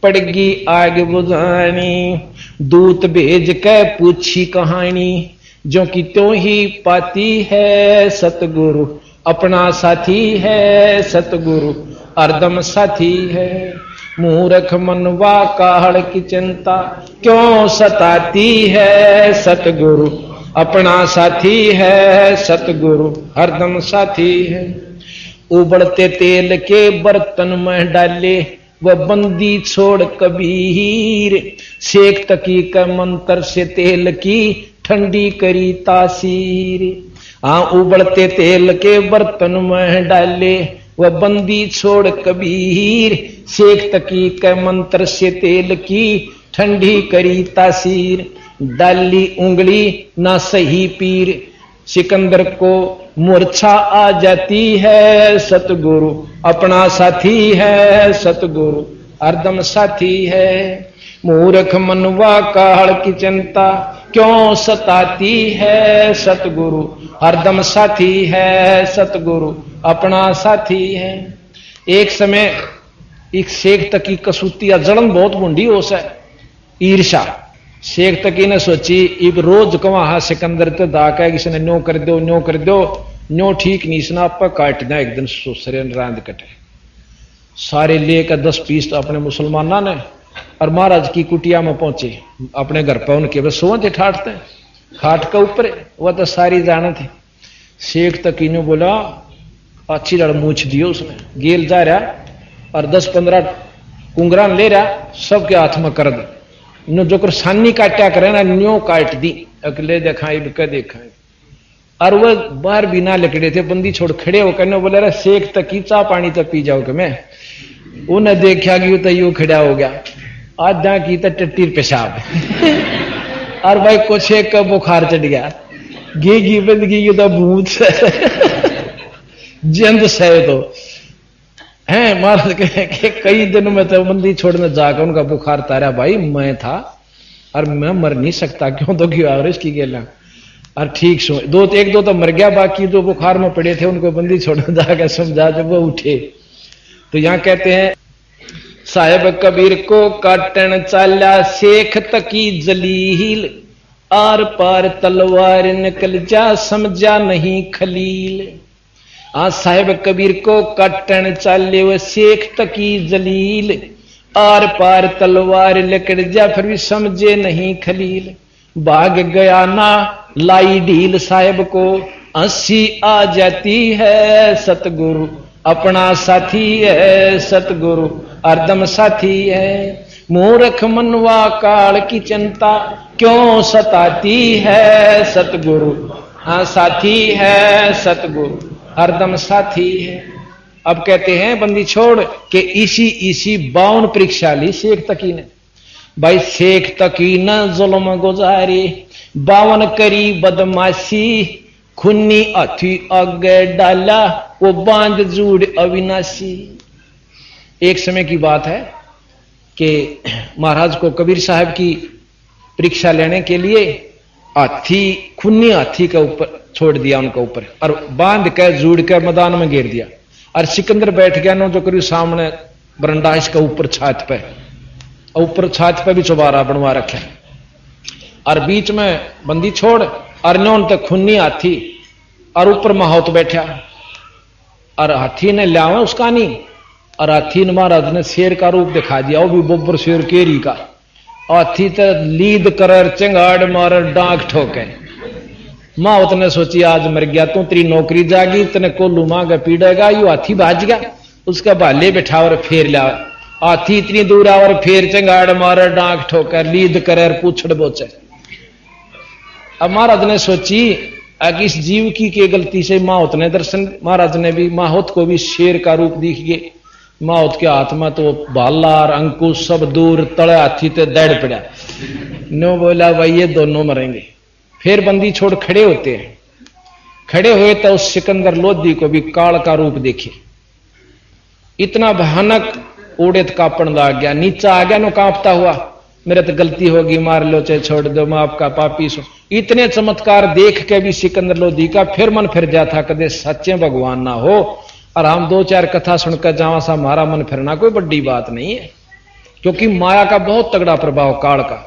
पड़गी आग बुझानी। दूत भेज के पूछी कहानी, जो कि त्यों ही पाती है, सतगुरु अपना साथी है, सतगुरु हरदम साथी है। मूर्ख मनवा काहड़ की चिंता क्यों सताती है, सतगुरु अपना साथी है, सतगुरु हरदम साथी है। उबलते तेल के बर्तन में डाले वह बंदी छोड़ कबीर, शेख तकी का मंत्र से तेल की ठंडी करी तासीर। हाँ, उबलते तेल के बर्तन में डाले वह बंदी छोड़ कबीर, शेख तकी के मंत्र से तेल की ठंडी करी तासीर। डाली उंगली ना सही पीर, सिकंदर को मूर्छा आ जाती है, सतगुरु अपना साथी है, सतगुरु हरदम साथी है। मूर्ख मनवा काहड़ की चिंता क्यों सताती है, सतगुरु हरदम साथी है, सतगुरु अपना साथी है। एक समय एक शेख तकी कसूतिया जलन बहुत बुंडी हो सा ईर्षा। शेख तकी ने सोची इब रोज कवा सिकंदर तो दाका किसी न्यो कर दो, न्यो कर दो, न्यो ठीक नहीं सुना आप काट दें एक दिन सुसरे रांद कटे। सारे लेकर 10 पीस अपने मुसलमाना ने और महाराज की कुटिया में पहुंचे अपने घर पर। उनके बस सोते ठाटते खाट के ऊपर, वह तो सारी जाना थे। शेख तकी ने बोला अच्छी लड़ मूछ दियो उसने, गेल जा रहा और 10-15 कुंगरान ले रहा, सबके हाथ में कर दे नो जो कर सानी काटा करे ना न्यो काट दी, अगले दिखाई देखा। और वह बाहर भी ना लकड़े थे, बंदी छोड़ खड़े होकर ने बोले रहा शेख तकी चा पानी तो पी जाओ कि मैं। उन्हें देखा कि तो यूं खड़ा हो गया, आधा की तो टट्टीर पेशाब और भाई कुछ एक का बुखार चढ़ गया, घी बंदगी तो भूत जंद से तो है। महाराज के कई दिनों में तो बंदी छोड़ने जाकर उनका बुखार तारा। भाई मैं था और मैं मर नहीं सकता, क्यों तो क्यों आवरेज की गेला और ठीक सो एक दो तो मर गया, बाकी जो बुखार में पड़े थे उनको बंदी छोड़ने जाकर समझा जब वो उठे। तो यहां कहते हैं साहेब कबीर को काटन चाला शेख तकी जलील, आर पार तलवार निकल जा समझा नहीं खलील। आज साहेब कबीर को काटन चाले वो शेख तकी जलील, आर पार तलवार निकल जा फिर भी समझे नहीं खलील। भाग गया ना लाई ढील साहेब को हंसी आ जाती है, सतगुरु अपना साथी है, सतगुरु हरदम साथी है। मूर्ख मनवा काल की चिंता क्यों सताती है, सतगुरु हाँ साथी है, सतगुरु हरदम साथी है। अब कहते हैं बंदी छोड़ के इसी 52 परीक्षा ली शेख तकी ने। भाई शेख तकी न जुल्म गुजारे 52 करी बदमाशी, खुन्नी अथी आगे डाला वो बांध जूड़ अविनाशी। एक समय की बात है कि महाराज को कबीर साहब की परीक्षा लेने के लिए हाथी खुन्नी हाथी के ऊपर छोड़ दिया उनके ऊपर और बांध कर जूड़ कर मैदान में घेर दिया। और सिकंदर बैठ गया नो जो करीब सामने बरंडा इसका ऊपर छात पे, ऊपर छात पे भी चौबारा बनवा रखे और बीच में बंदी छोड़ और नो तक खुन्नी हाथी और ऊपर माहौत बैठा और हाथी ने लिया उसका नहीं। और हाथी ने महाराज ने शेर का रूप दिखा दिया, वो भी बोबर शेर केरी का। हाथी तो लीद कर चिंगाड़ मार डांक ठोके। माहौत ने सोची आज मर गया तू, तेरी नौकरी जागी, तेने कोल्लू मांग पीड़ेगा। यू हाथी भाज गया, उसका भाले बैठा और फेर लिया। हाथी इतनी दूर और फेर चिंगाड़ मार डांक ठोकर लीद कर पूछड़ बोचे। अब महाराज ने सोची इस जीव की के गलती से माहौत ने दर्शन, महाराज ने भी माहौत को भी शेर का रूप दिख गए। माहौत के हाथ में तो भाला और अंकुश सब दूर तड़े हाथी ते दौड़ पड़ा। नो बोला भाई ये दोनों मरेंगे। फिर बंदी छोड़ खड़े होते हैं। खड़े हुए तो उस सिकंदर लोधी को भी काल का रूप देखे, इतना भयानक उड़ेत कांपन लग गया, नीचा आ गया नो कांपता हुआ। मेरे तो गलती होगी, मार लो चाहे छोड़ दो, मैं आपका पापी सो। इतने चमत्कार देख के भी सिकंदर लोधी का फिर मन फिर जाता कदे सच्चे भगवान ना हो और हम 2-4 कथा सुनकर जावा सा हमारा मन फिरना कोई बड़ी बात नहीं है, क्योंकि माया का बहुत तगड़ा प्रभाव काल का।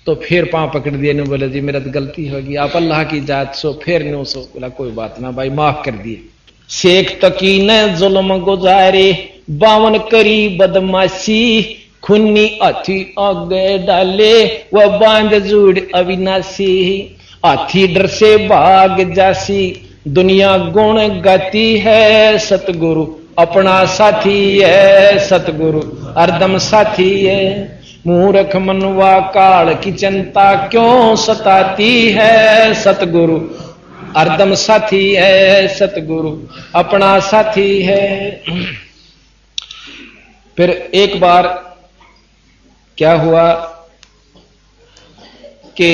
तो फिर पांव पकड़ दिए ने बोले जी मेरा तो गलती होगी, आप अल्लाह की जात सो फिर नो सो। बोला कोई बात ना भाई माफ कर दिए। शेख तकी ने जुल्म गुजारे बावन करी बदमाशी, खुन्नी हाथी आगे डाले, वह बांध जुड़ अविनाशी। हाथी डर से भाग जासी, दुनिया गुण गाती है, सतगुरु अपना साथी है, सतगुरु हरदम साथी है। मूर्ख मनवा काल की चिंता क्यों सताती है, सतगुरु हरदम साथी है, सतगुरु अपना साथी है। फिर एक बार क्या हुआ कि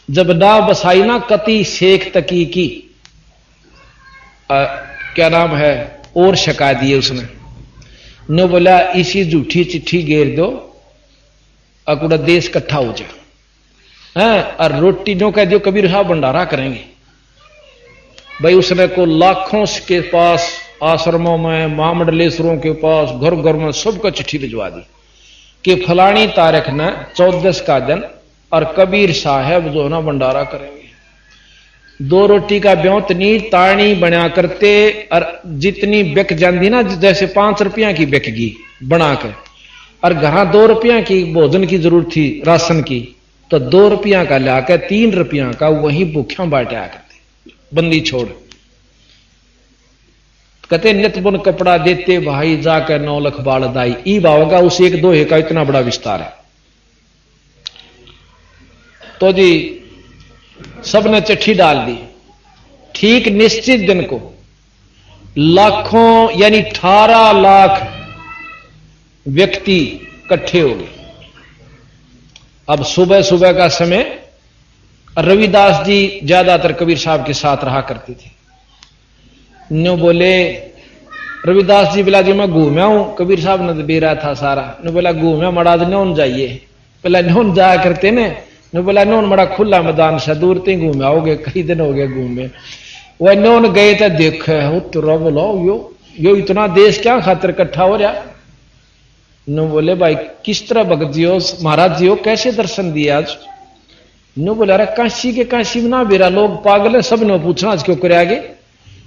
जब ना बसाई ना कति शेख तकी की क्या नाम है और शका दिए उसने, ने बोला इसी झूठी चिट्ठी घेर दो, अकुड़ा देश इकट्ठा हो जाए हैं, और रोटी नो कह दियो कबीर साहब भंडारा करेंगे। भाई उसने को लाखों के पास आश्रमों में, महामंडलेश्वरों के पास, घर घर में सबको चिट्ठी भिजवा दी कि फलानी तारीख न 14 का दिन और कबीर साहब जो ना भंडारा करेंगे। 2 रोटी का ब्योत नहीं ताणी बना करते, और जितनी बिक जाती ना, जैसे 5 रुपया की बिक गई बनाकर, और घर 2 रुपया की भोजन की जरूरत थी राशन की, तो 2 रुपया का लाकर 3 रुपया का वहीं भूखियों बांटा करते बंदी छोड़। कहते नित बुन कपड़ा देते भाई, जाकर 9 लाख बाल दाई। ई भावगा उस 1-2 का इतना बड़ा विस्तार है। तो जी सबने चिट्ठी डाल दी। ठीक निश्चित दिन को लाखों यानी 18 लाख व्यक्ति इकट्ठे हो गए। अब सुबह सुबह का समय, रविदास जी ज्यादातर कबीर साहब के साथ रहा करते थे। न्यू बोले रविदास जी, बोला जी मैं घूमया हूं। कबीर साहब ने बेरा था सारा, ने बोला घूमया मड़ा न्योन जाइए। बोला न्योन जाया करते ने बोला न्योन मड़ा खुला मैदान से दूर ते घूम आओगे, कई दिन हो गए घूमे। वह न्योन गए तो देखे तो बोलो यो इतना देश क्या खातिर इकट्ठा हो रहा। नो बोले भाई किस तरह भगत जी हो महाराज जी हो, कैसे दर्शन दिए आज। नो बोले अरे काशी के काशी में ना बेरा लोग पागल है, सब ने पूछना क्यों करेंगे।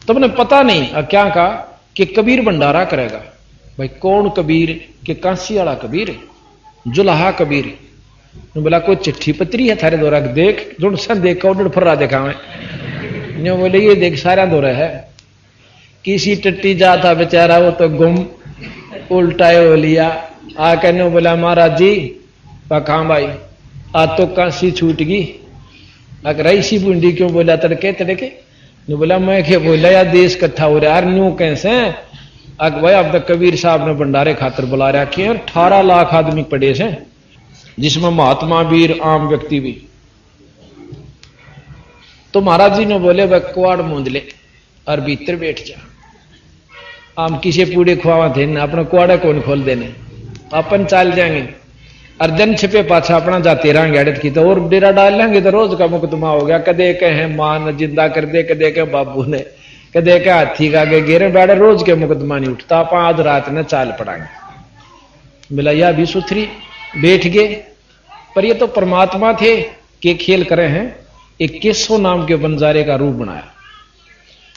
तब ने पता नहीं क्या कहा कि कबीर भंडारा करेगा। भाई कौन कबीर? कि काशी वाला कबीर, जुलाहा कबीर। बोला कोई चिट्ठी पत्री है थारे दौरा? देख जुड़ सन देख उड़ फर्रा देखा मैं। नो बोले ये देख सारा दौरा है। किसी टट्टी जाता बेचारा वो तो गुम उल्टाए हो लिया। आ कहने बोला महाराज जी कहा भाई आज तो काशी छूट गई। अगर ऐसी बूंदी क्यों बोला तड़के तड़के? ने बोला मैं क्या बोला यार देश इकट्ठा हो रहा है न्यू कैसे। अग भाई अब तक कबीर साहब ने भंडारे खातर बुला रखे हैं। 18 लाख आदमी पड़े से, जिसमें महात्मा वीर आम व्यक्ति भी। तो महाराज जी ने बोले वह कुआड़ मूंद ले और भीतर बैठ जा। आम किसे पूड़े खुआवा थे ना, अपना कुआड़ा कौन खोल देने, अपन चाल जाएंगे। अर्जन छिपे पाछा अपना जाते रहेंगे अड़त की। तो और डेरा डाल लेंगे तो रोज का मुकदमा हो गया। कदे कहे मां ने जिंदा कर दे, कदे के बाबू ने, कदे के हाथी का आगे गेरे बैठे, रोज के मुकदमा नहीं उठता। आप आज रात ने चाल पड़ाएंगे। बोला यह भी सुथरी बैठ गए। पर ये तो परमात्मा थे कि खेल करे हैं। 2100 नाम के बंजारे का रूप बनाया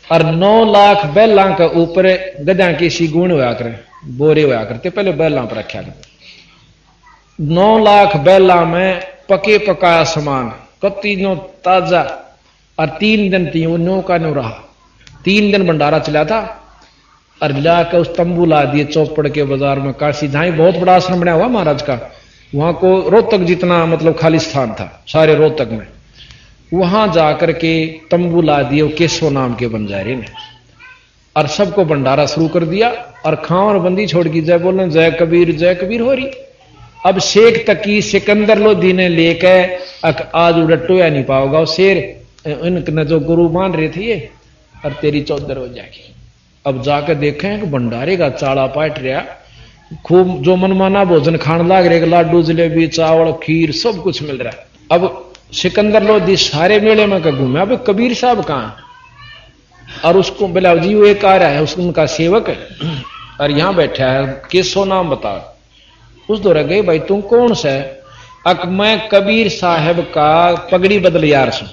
और 9 लाख बैलां के ऊपर गधा के सी गुण होया करे, बोरे होया करते, पहले बैलां पर रखा करते। 9 लाख बैला में पके पकाया सामान कति नो ताजा। और 3 दिन थी वो नो का नो रहा। 3 दिन भंडारा चला था और लाकर उस तंबू ला दिए चौपड़ के बाजार में। काशी जहां बहुत बड़ा आश्रम बनाया हुआ महाराज का, वहां को रोहतक जितना मतलब खाली स्थान था सारे रोहतक में, वहां जाकर के तंबू ला दिए केशव नाम के बंजारे ने। और सबको भंडारा शुरू कर दिया और खां और बंदी छोड़ की जय बोलने जय कबीर हो रही। अब शेख तकी सिकंदर लोधी ने लेकर आज उड़टो या नहीं पाओगा शेर इनने जो गुरु मान रहे थे ये, और तेरी चौधर हो जाएगी। अब जाकर देखें कि भंडारे का चाड़ा पाट रहा, खूब जो मनमाना भोजन खाने लाग रहे, लाडू जलेबी चावल खीर सब कुछ मिल रहा है। अब सिकंदर लोधी सारे मेले में घूमे। अब कबीर साहब कहाँ? और उसको बोला जी वो एक आ रहा है, उसको उनका सेवक है और यहां बैठा है, केसो नाम बता। उस दौरा गए भाई तुम कौन सा है? अक मैं कबीर साहब का पगड़ी बदल यार से।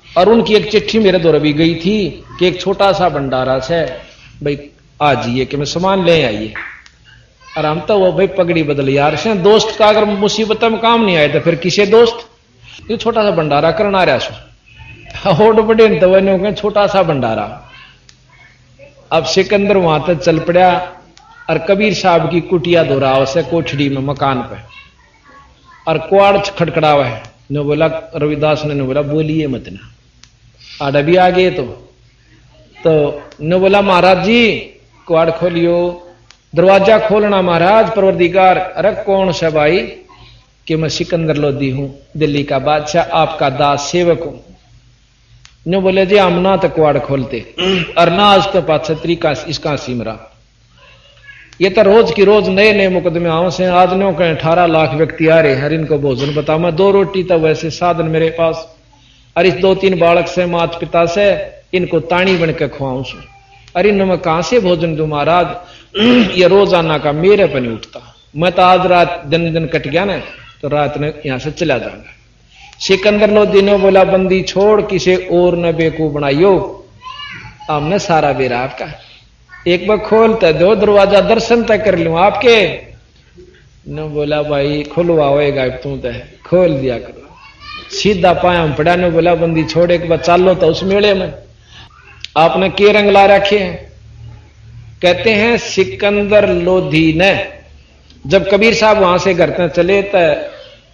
और उनकी एक चिट्ठी मेरे दौरा भी गई थी कि एक छोटा सा भंडारा से भाई आज ये कि मैं सामान ले आइए। और हम तो वो भाई पगड़ी बदल यार से दोस्त का अगर मुसीबत में काम नहीं आए तो फिर किसे दोस्त। ये छोटा सा भंडारा करना रहा सो होट बड़े तो छोटा सा भंडारा। अब सिकंदर वहां तक चल पड़ा और कबीर साहब की कुटिया दोहराव से कोठड़ी में मकान पे और कुआड़ खड़खड़ावा है। ने बोला रविदास ने बोला बोलिए मत ना आड़ भी आ गए तो ने बोला महाराज जी कुआड़ खोलियो, दरवाजा खोलना महाराज परवरदिगार। अरे कौन सा भाई? कि मैं सिकंदर लोधी हूं, दिल्ली का बादशाह, आपका दास सेवक हूं। ने बोले जी हम ना तो कुआड़ खोलते और ना आज तो पाछत्री का इसका सिमरा। ये तो रोज की रोज नए नए मुकदमे आओ से आज नो कहें 18 लाख व्यक्ति आ रहे हर इनको भोजन बताओ। मैं 2 रोटी तो वैसे साधन मेरे पास और इस 2-3 बालक से माता पिता से इनको ताणी बन के खुआऊं सु। अरे इन मैं कहां से भोजन दूं महाराज? ये रोजाना का मेरे पर नहीं उठता। मैं तो आज रात दिन कट गया ना तो रात में यहां से चला जाऊंगा। सिकंदर लोधी ने बोला बंदी छोड़ किसे और न बेवकूफ बनाइयो, हमने सारा बेरा आपका। एक बार खोलते दो दरवाजा दर्शन तक कर लूं आपके। न बोला भाई खुलवाओगा तू तो खोल दिया करो। सीधा पाया हम पड़ा। ने बोला बंदी छोड़ एक बार चालो तो उस मेले में आपने के रंग ला रखे हैं? कहते हैं सिकंदर लोधी ने जब कबीर साहब वहां से घर तक चले तो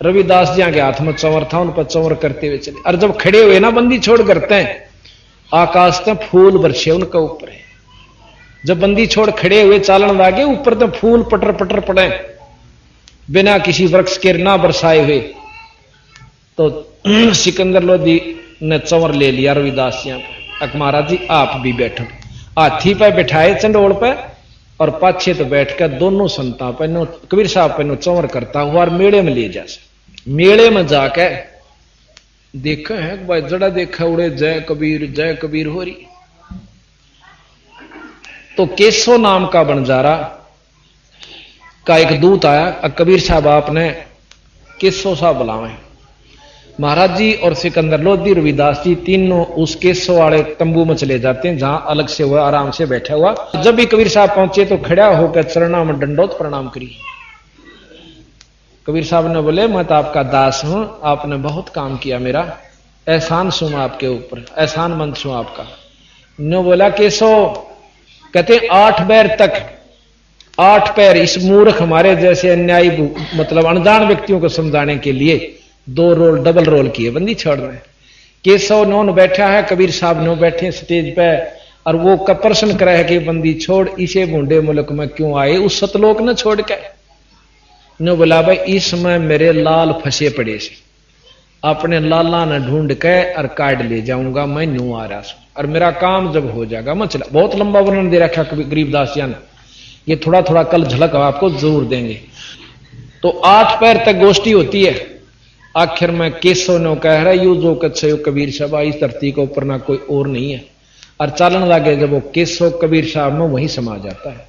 रविदास जी के हाथ में चंवर था, उन पर चंवर करते हुए चले। और जब खड़े हुए ना बंदी छोड़ करते हैं आकाश में फूल बरसे उनका ऊपर है। जब बंदी छोड़ खड़े हुए चालन लागे ऊपर तो फूल पटर पटर पड़े बिना किसी वृक्ष के ना बरसाए हुए। तो सिकंदर लोधी ने चंवर ले लिया रविदास जी पे। अक महाराज जी आप भी बैठो। हाथी पे बिठाए चंडोल पे और पाछे तो बैठ कर दोनों संता पे कबीर साहब पे चंवर करता हुआ और मेले में ले जा। मेले में जाके देखा है भाई जड़ा देखा उड़े जय कबीर हो रही। तो केसो नाम का बंजारा का एक दूत आया। कबीर साहब आपने केसो साहब बुलावे। महाराज जी और सिकंदर लोधी रविदास जी तीनों उस केसो वाले तंबू में चले जाते हैं जहां अलग से हुआ आराम से बैठा हुआ। जब भी कबीर साहब पहुंचे तो खड़ा होकर चरणों में दंडोत प्रणाम करी। कबीर साहब ने बोले मैं तो आपका दास हूं, आपने बहुत काम किया, मेरा एहसान सुन आपके ऊपर, एहसान मंद सुन आपका। ने बोला केसो? कहते 8 पैर तक 8 पैर इस मूर्ख हमारे जैसे अन्यायी मतलब अनजान व्यक्तियों को समझाने के लिए 2 रोल डबल रोल किए बंदी छोड़ रहे। केशव नौन बैठा है, कबीर साहब नौ बैठे स्टेज पे और वो प्रश्न करे है कि बंदी छोड़ इसे बूढ़े मुल्क में क्यों आए उस सतलोक न छोड़ के। नो बोला भाई इस समय मेरे लाल फंसे पड़े से अपने लाला ने ढूंढ के और काट ले जाऊंगा, मैं न्यू आ रहा हूं और मेरा काम जब हो जाएगा मैं चला। बहुत लंबा वर्णन दे रखा गरीबदास जी ने, ये थोड़ा थोड़ा कल झलक आपको जरूर देंगे। तो 8 पैर तक गोष्ठी होती है। आखिर में केशव ने कह रहा यू जो कच्छे कबीर साहब इस धरती के ऊपर ना कोई और नहीं है और चालन लगे जब वो केशव कबीर साहब में वही समा जाता है।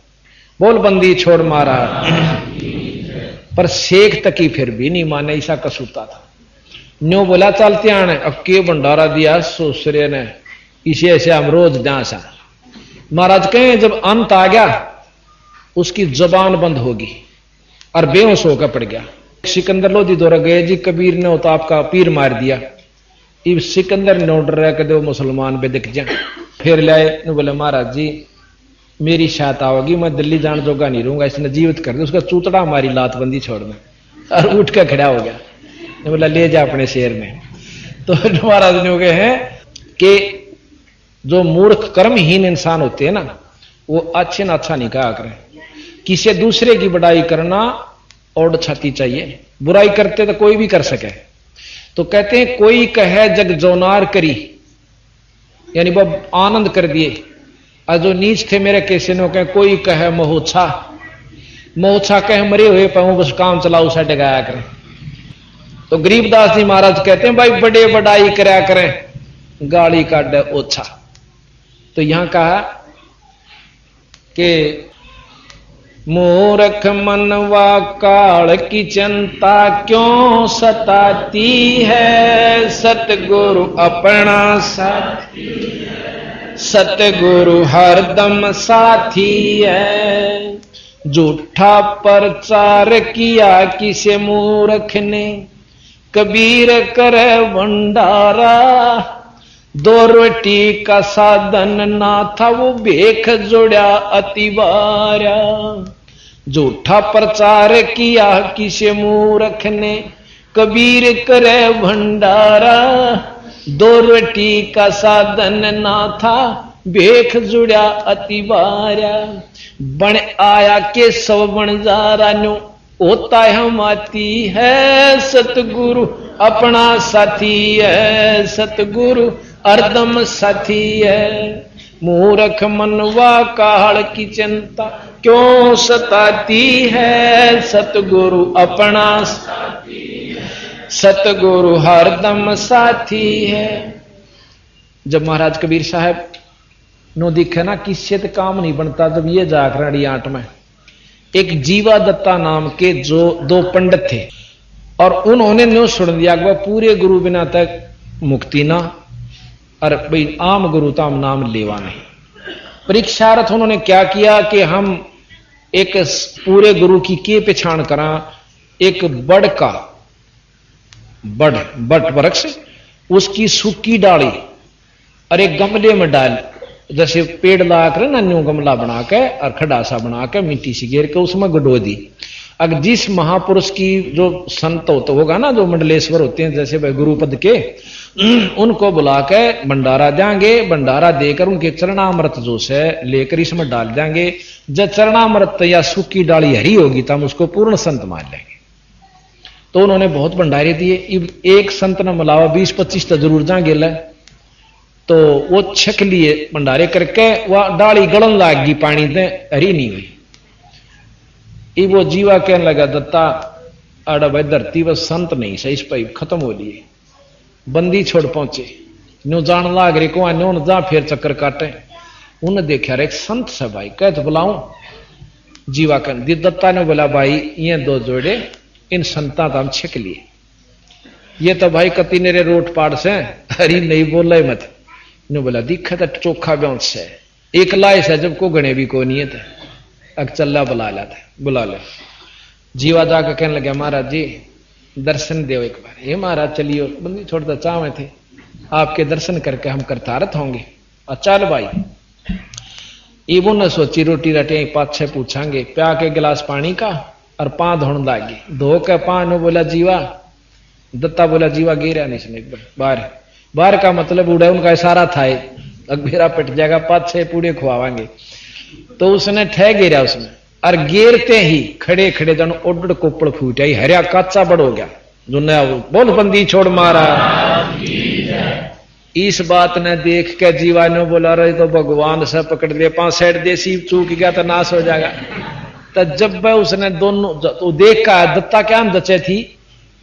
बोल बंदी छोड़ मारा पर शेख तक ही फिर भी नहीं माने, ऐसा कसूता था। न्यू बोला चलते आने अब के भंडारा दिया सोसरे ने इसे ऐसे हम रोज डांसा। महाराज कहें जब अंत आ गया उसकी जुबान बंद होगी और बेहोश होकर पड़ गया। सिकंदर लोधी दौरा गए जी कबीर ने तो आपका पीर मार दिया। इब सिकंदर ने ऑर्डर रहा कि दो मुसलमान पे दिख जाए। फिर लाए बोले महाराज जी मेरी सहायता होगी, मैं दिल्ली जान जोगा नहीं रहूंगा, इसने जीवित कर दिया। उसका चूतड़ा हमारी लातबंदी छोड़ना और उठ कर खड़ा हो गया। बोला ले जा अपने शहर में। तो महाराज ने कहे हैं कि जो मूर्ख कर्महीन इंसान होते हैं ना वो अच्छे ना अच्छा नहीं कहा करें। किसी दूसरे की बड़ाई करना और छाती चाहिए, बुराई करते तो कोई भी कर सके। तो कहते हैं कोई कहे जग जोनार करी, यानी वो आनंद कर दिए। और जो नीच थे मेरे कैसे नो कहे कोई कहे मोहछा, मोहछा कहे मरे हुए पाऊं बस काम चलाओ साढ़े गाया करें। तो गरीबदास जी महाराज कहते हैं भाई बड़े बड़ाई करया करें गाली काट ओछा। तो यहां कहा कि मूर्ख मनवा काल की चिंता क्यों सताती है, सतगुरु अपना साथी है, सतगुरु हरदम साथी है। झूठा प्रचार किया किसे मूर्ख ने, कबीर करे भंडारा। 2 रोटी का साधन ना था, वो भेख जोड़ा अतिवारा। झूठा प्रचार किया किसे मूर्ख ने, कबीर करे भंडारा। 2 रोटी का साधन ना था, भेख जुड़ा अतिवारा। बन आया के सब बन जा रानो, होता है माती है। सतगुरु अपना साथी है, सतगुरु हरदम साथी है। मूर्ख मनवा काल की चिंता क्यों सताती है। सतगुरु अपना साथी है, सतगुरु हरदम साथी है। जब महाराज कबीर साहब नो दिखे ना किससे तो काम नहीं बनता, जब ये जाखराड़ी आट में एक जीवा दत्ता नाम के जो 2 पंडित थे, और उन्होंने न्यू सुन दिया कि पूरे गुरु बिना तक मुक्ति ना, और भाई आम गुरु ताम नाम लेवा नहीं। परीक्षार्थ उन्होंने क्या किया कि हम एक पूरे गुरु की के पहचान करा। एक बट वृक्ष, उसकी सूखी डाली और एक गमले में डाल, जैसे पेड़ लाकर ना न्यू गमला बना के और खडासा बना के मिट्टी से घेर के उसमें गडो दी। अगर जिस महापुरुष की जो संत तो होगा ना, जो मंडलेश्वर होते हैं जैसे भाई गुरुपद के, उनको बुला के भंडारा देंगे। भंडारा देकर उनके चरणामृत जो है लेकर इसमें डाल देंगे। जब चरणामृत या सूखी डाली हरी होगी तो हम उसको पूर्ण संत मान लेंगे। तो उन्होंने बहुत भंडारे दिए। एक संत ने मिलावा 20-25 तो जरूर जाएंगे ला। तो वो छक लिए भंडारे करके, वह डाली गलन लाग गई, पानी दे हरी नहीं हुई। वो जीवा कहने लगा दत्ता आड़ा भाई धरती बस संत नहीं सही, इस पर खत्म हो लिए। बंदी छोड़ पहुंचे, न्यू जान लाग रे को न्यू जा फिर चक्कर काटे। उन्हें देखा रे एक संत से भाई कह तो बुलाऊं। जीवा कहने दत्ता ने बोला भाई ये 2 जोड़े इन संता तो हम छिक लिए। ये तो भाई कति नेरे रोट पाड़ से हरी नहीं बोला मत। ने बोला दिखा था चोखा ब्यांस से एक लाए से जब को गणे भी को नहीं थे। अग चल्ला बुला ले। जीवा जाकर कहने लगे महाराज जी दर्शन दो एक बार। हे महाराज चलियो, बंदी छोड़ता चाहे थे आपके दर्शन करके हम करतारत होंगे। चल भाई इबो ने सोची रोटी रटे 5-6 पूछांगे, प्या के गिलास पानी का और पा धोन लागे। धो के पा ने बोला जीवा, दत्ता बोला जीवा गिरा नहीं एक बार बाहर का मतलब उड़ा उनका इशारा था अगबेरा पिट जाएगा 5-6 पूड़े खुआवांगे। तो उसने ठह गिरा उसमें, और गिरते ही खड़े खड़े जन ओडड़ कोपड़ फूट आई, हरिया काचा बड़ हो गया। जो नया बोल बंदी छोड़ मारा। इस बात ने देख के जीवा ने बोला रहे तो भगवान से पकड़ लिया, 5 साइड देसी चूक गया तो नाश हो जाएगा। तो जब उसने दोनों तो देख का दत्ता क्या जचे थी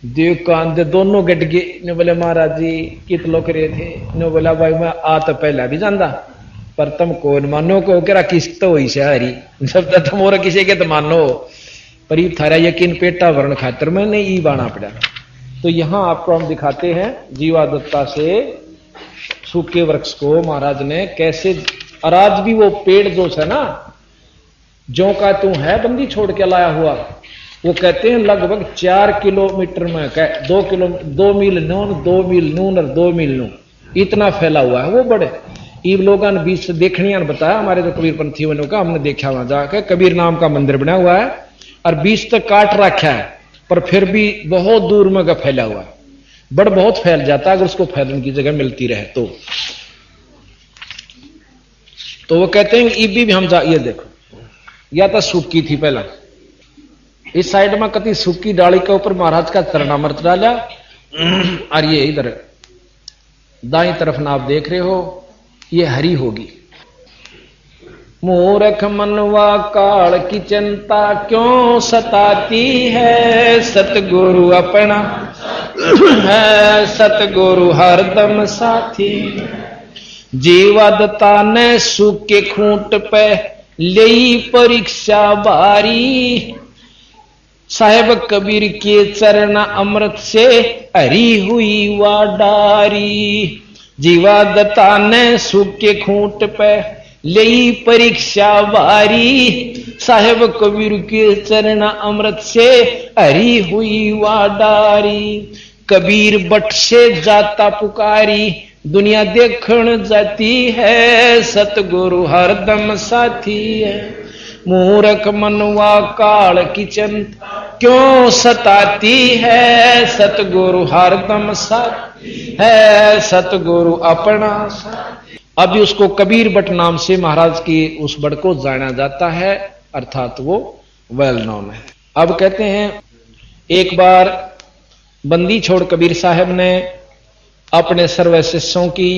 देव कान दे दोनों गट गए। ने बोले महाराज जी कित लोग रहे थे। ने बोला भाई मैं आ तो पहला भी जानता, पर तुम कौन मानो को करा किस्त तो हुई से हरी जब तक तुम और किसी के तो मानो पर थारा यकीन पेटा वर्ण खातर में नहीं बाना पड़ा। तो यहां आपको हम दिखाते हैं जीवा दत्ता से सूखे वृक्ष को महाराज ने कैसे, और आज भी वो पेड़ जो है ना जो का तू है बंदी छोड़ के लाया हुआ, वो कहते हैं लगभग 4 किलोमीटर में 2 मील नून 2 मील नून और 2 मील नून इतना फैला हुआ है वो बड़े। ईब लोगों ने बीच से देखनिया ने बताया, हमारे जो कबीर पंथी का हमने देखा वहां जाकर कबीर नाम का मंदिर बना हुआ है और बीच तक काट रखा है, पर फिर भी बहुत दूर में का फैला हुआ है। बड़ बहुत फैल जाता है अगर उसको फैलने की जगह मिलती रहे तो वो कहते हैं ईबी भी हम जा, ये देखो या तो सूखी थी पहला, इस साइड में कति सूखी डाली के ऊपर महाराज का चरणामृत डाला, और ये इधर दाई तरफ ना आप देख रहे हो ये हरी होगी। मूर्ख मनवा काल की चिंता क्यों सताती है, सतगुरु अपना है सतगुरु हरदम साथी। जीवा दत्ता ने सूखे खूंट पे ले परीक्षा बारी, साहेब कबीर के चरण अमृत से हरी हुई वा डारी। जीवा दत्ता ने सुख के खूंट पे ले परीक्षा वारी, साहेब कबीर के चरण अमृत से हरी हुई वाडारी। कबीर बट से जाता पुकारी, दुनिया देखण जाती है, सतगुरु हरदम साथी है। मूर्ख मनवा काल की चिंता क्यों सताती है, सतगुरु हरदम साथी है, सतगुरु अपना साथी। अभी उसको कबीर बट नाम से महाराज की उस बट को जाना जाता है, अर्थात वो वेल नोन है। अब कहते हैं एक बार बंदी छोड़ कबीर साहब ने अपने सर्व शिष्यों की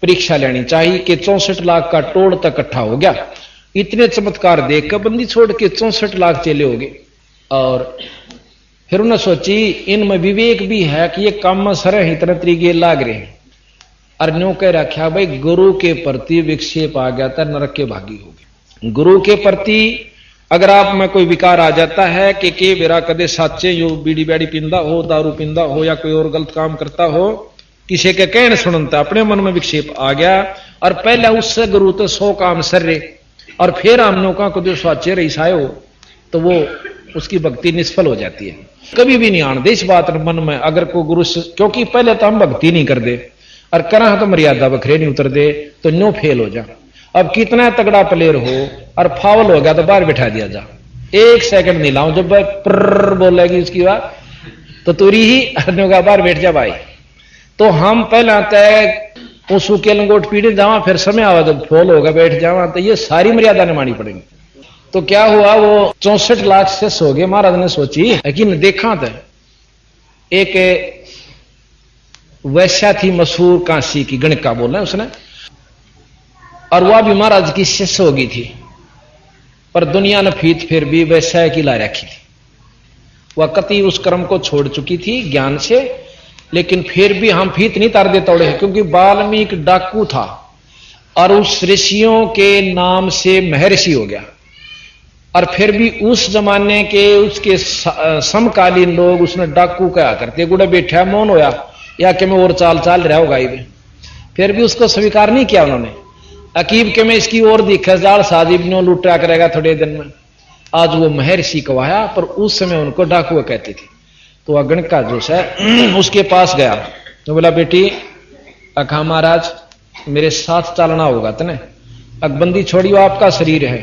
परीक्षा लेनी चाहिए कि 64 लाख का टोल तक इकट्ठा हो गया। इतने चमत्कार देखकर बंदी छोड़ के 64 लाख चेले हो गए। और फिर उन्होंने सोची इनमें विवेक भी है कि ये काम में सर इतने तरीके लाग रहे हैं। और न्यों कह रखा भाई गुरु के प्रति विक्षेप आ गया था, नरक के भागी हो गए। गुरु के प्रति अगर आप में कोई विकार आ जाता है कि मेरा कदे साचे यो बीड़ी बैड़ी पींदा हो, दारू पींदा हो या कोई और गलत काम करता हो, किसी के कहने सुनता अपने मन में विक्षेप आ गया और पहले उससे गुरु तो 100 काम सर रहे और फिर हम नौका को जो साचे रईस आए हो तो वो उसकी भक्ति निष्फल हो जाती है। कभी भी नहीं आने दे इस बात मन में अगर कोई गुरु, क्योंकि पहले तो हम भक्ति नहीं कर दे और करा तो मर्यादा बखरे नहीं उतर दे तो न्यो फेल हो जा। अब कितना तगड़ा प्लेयर हो और फाउल हो गया तो बाहर बिठा दिया जा, 1 सेकंड नहीं लाऊं, जब प्र बोलेगी उसकी बात तो तुरी ही अन्यों का बाहर बैठ जा भाई। तो हम पहला तय उसू के लंगोट पीड़े जावा, फिर समय आवा जब फॉल होगा बैठ जावा, तो ये सारी मर्यादा ने मानी पड़ेगी। तो क्या हुआ वो 64 लाख से सो गए। महाराज ने सोची लेकिन देखा था एक वैश्या थी मशहूर काशी की, गणिका बोला उसने, और वह भी महाराज की शिष्य हो गई थी, पर दुनिया ने फीत फिर भी वैश्या की ला रखी थी। वह कति उस कर्म को छोड़ चुकी थी ज्ञान से, लेकिन फिर भी हम फीत नहीं तार दे तोड़े, क्योंकि वाल्मीकि डाकू था और उस ऋषियों के नाम से महर्षि हो गया। और फिर भी उस जमाने के उसके समकालीन लोग उसने डाकू कहा करते, गुड़े बैठा मौन होया या कि मैं और चाल चाल रहा होगा, फिर भी उसको स्वीकार नहीं किया उन्होंने। अकीब के में इसकी और दिखा जाल शादी भी लुटा करेगा थोड़े दिन में। आज वो महर्षि कहवाया, पर उस समय उनको डाकू कहते थे। तो अगण का जो है उसके पास गया तो बोला बेटी अखा महाराज मेरे साथ चलना होगा तने, अकबंदी छोड़ियो आपका शरीर है,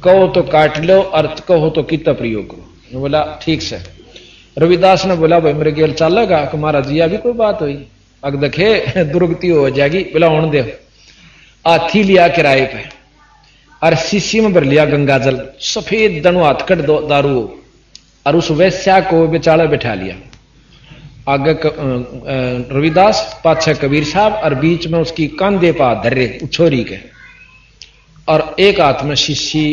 कहो तो काट लो और कहो तो कितना प्रयोग करो। बोला ठीक से। रविदास ने बोला भाई मेरे गेल चलेगा कि महाराज जी अभी कोई बात हुई, अग देखे दुर्गति हो जाएगी। बोला होने दे। हाथी लिया किराए पे और शीशी में भर लिया गंगा जल, सफेद दनु हाथकट दारू, और उस वैश्या को बेचारा बैठा लिया। आगे रविदास, पाछे कबीर साहब, और बीच में उसकी कंधे पा धर्रे छोरी के, और एक हाथ में शीशी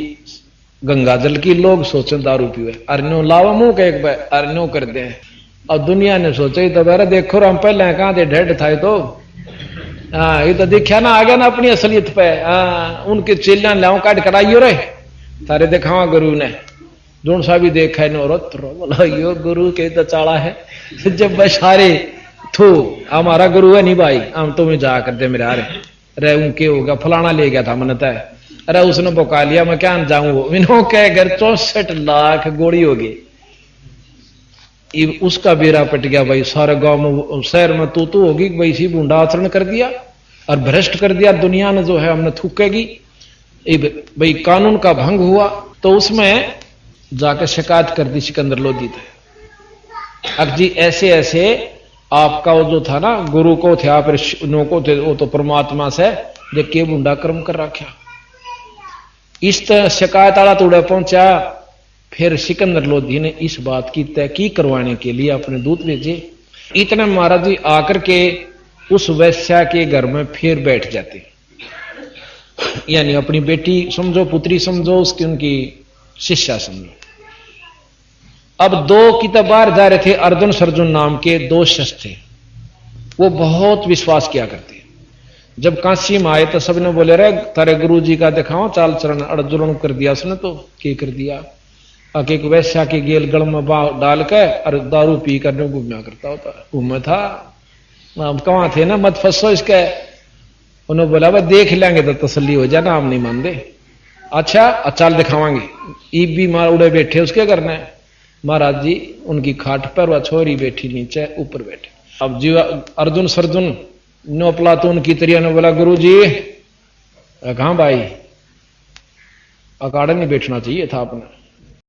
गंगा जल की। लोग सोचे दारू पीवे, अरनो लावा मुंह के एक बार अरनो कर दे। और दुनिया ने सोचा तो बेरा देखो हम पहले कहां थे ढेड था तो हाँ ये तो देखा ना आ गया ना अपनी असलियत पे। हाँ उनके चेलियां लाओ काट कराइयो रे तारे देखा गुरु ने जोन सा भी देखा नो बोला यो गुरु के तो चाड़ा है। जब बसारे थू हमारा गुरु है नहीं भाई, हम तुम्हें जा कर दे मेरे रे उनके होगा फलाना ले गया था मन तय, अरे उसने बका लिया मैं क्या जाऊं। इन्हों के घर 64 लाख गोली होगी। उसका बेरा पट गया भाई, सारे गांव में शहर में तू होगी भाई इसी बूंडा आचरण कर दिया और भ्रष्ट कर दिया दुनिया ने जो है हमने थूकेगी भाई, कानून का भंग हुआ। तो उसमें जाकर शिकायत कर दी सिकंदर लोधी थे। अब जी ऐसे ऐसे आपका वो जो था ना गुरु को थे आप ऋषियों को थे, वो तो परमात्मा से जो के बूंडा कर्म कर रखा। इस तरह शिकायत आला तोड़ा पहुंचा। फिर सिकंदर लोधी ने इस बात की तहकीक करवाने के लिए अपने दूत भेजे। इतने महाराज जी आकर के उस वैश्या के घर में फिर बैठ जाते, यानी अपनी बेटी समझो, पुत्री समझो, उसकी उनकी शिष्या समझो। अब 2 की तो बाहर जा रहे थे, अर्जुन सर्जुन नाम के 2 शिष्य थे। वो बहुत विश्वास किया करते। जब काशी में आए तो सबने बोले रे तारे गुरु जी का दिखाओ चाल चरण। अर्जुन कर दिया उसने तो क्या कर दिया, एक वैश्या के गेल गल में डाल के और दारू पी कर घूमना करता होता घूमे था। हम कहाँ थे ना, मत फंसो इसका। उन्होंने बोला भाई देख लेंगे तो तसल्ली हो जाना, हम नहीं मानते। अच्छा चल दिखावांगे। ईब भी मार उड़े बैठे, उसके करना है। महाराज जी उनकी खाट पर वह छोरी बैठी नीचे, ऊपर बैठे। अब जी अर्जुन सर्जुन नो प्लातून की तरिया ने बोला गुरु जी कहां भाई, अकाड़ा नहीं बैठना चाहिए था आपने।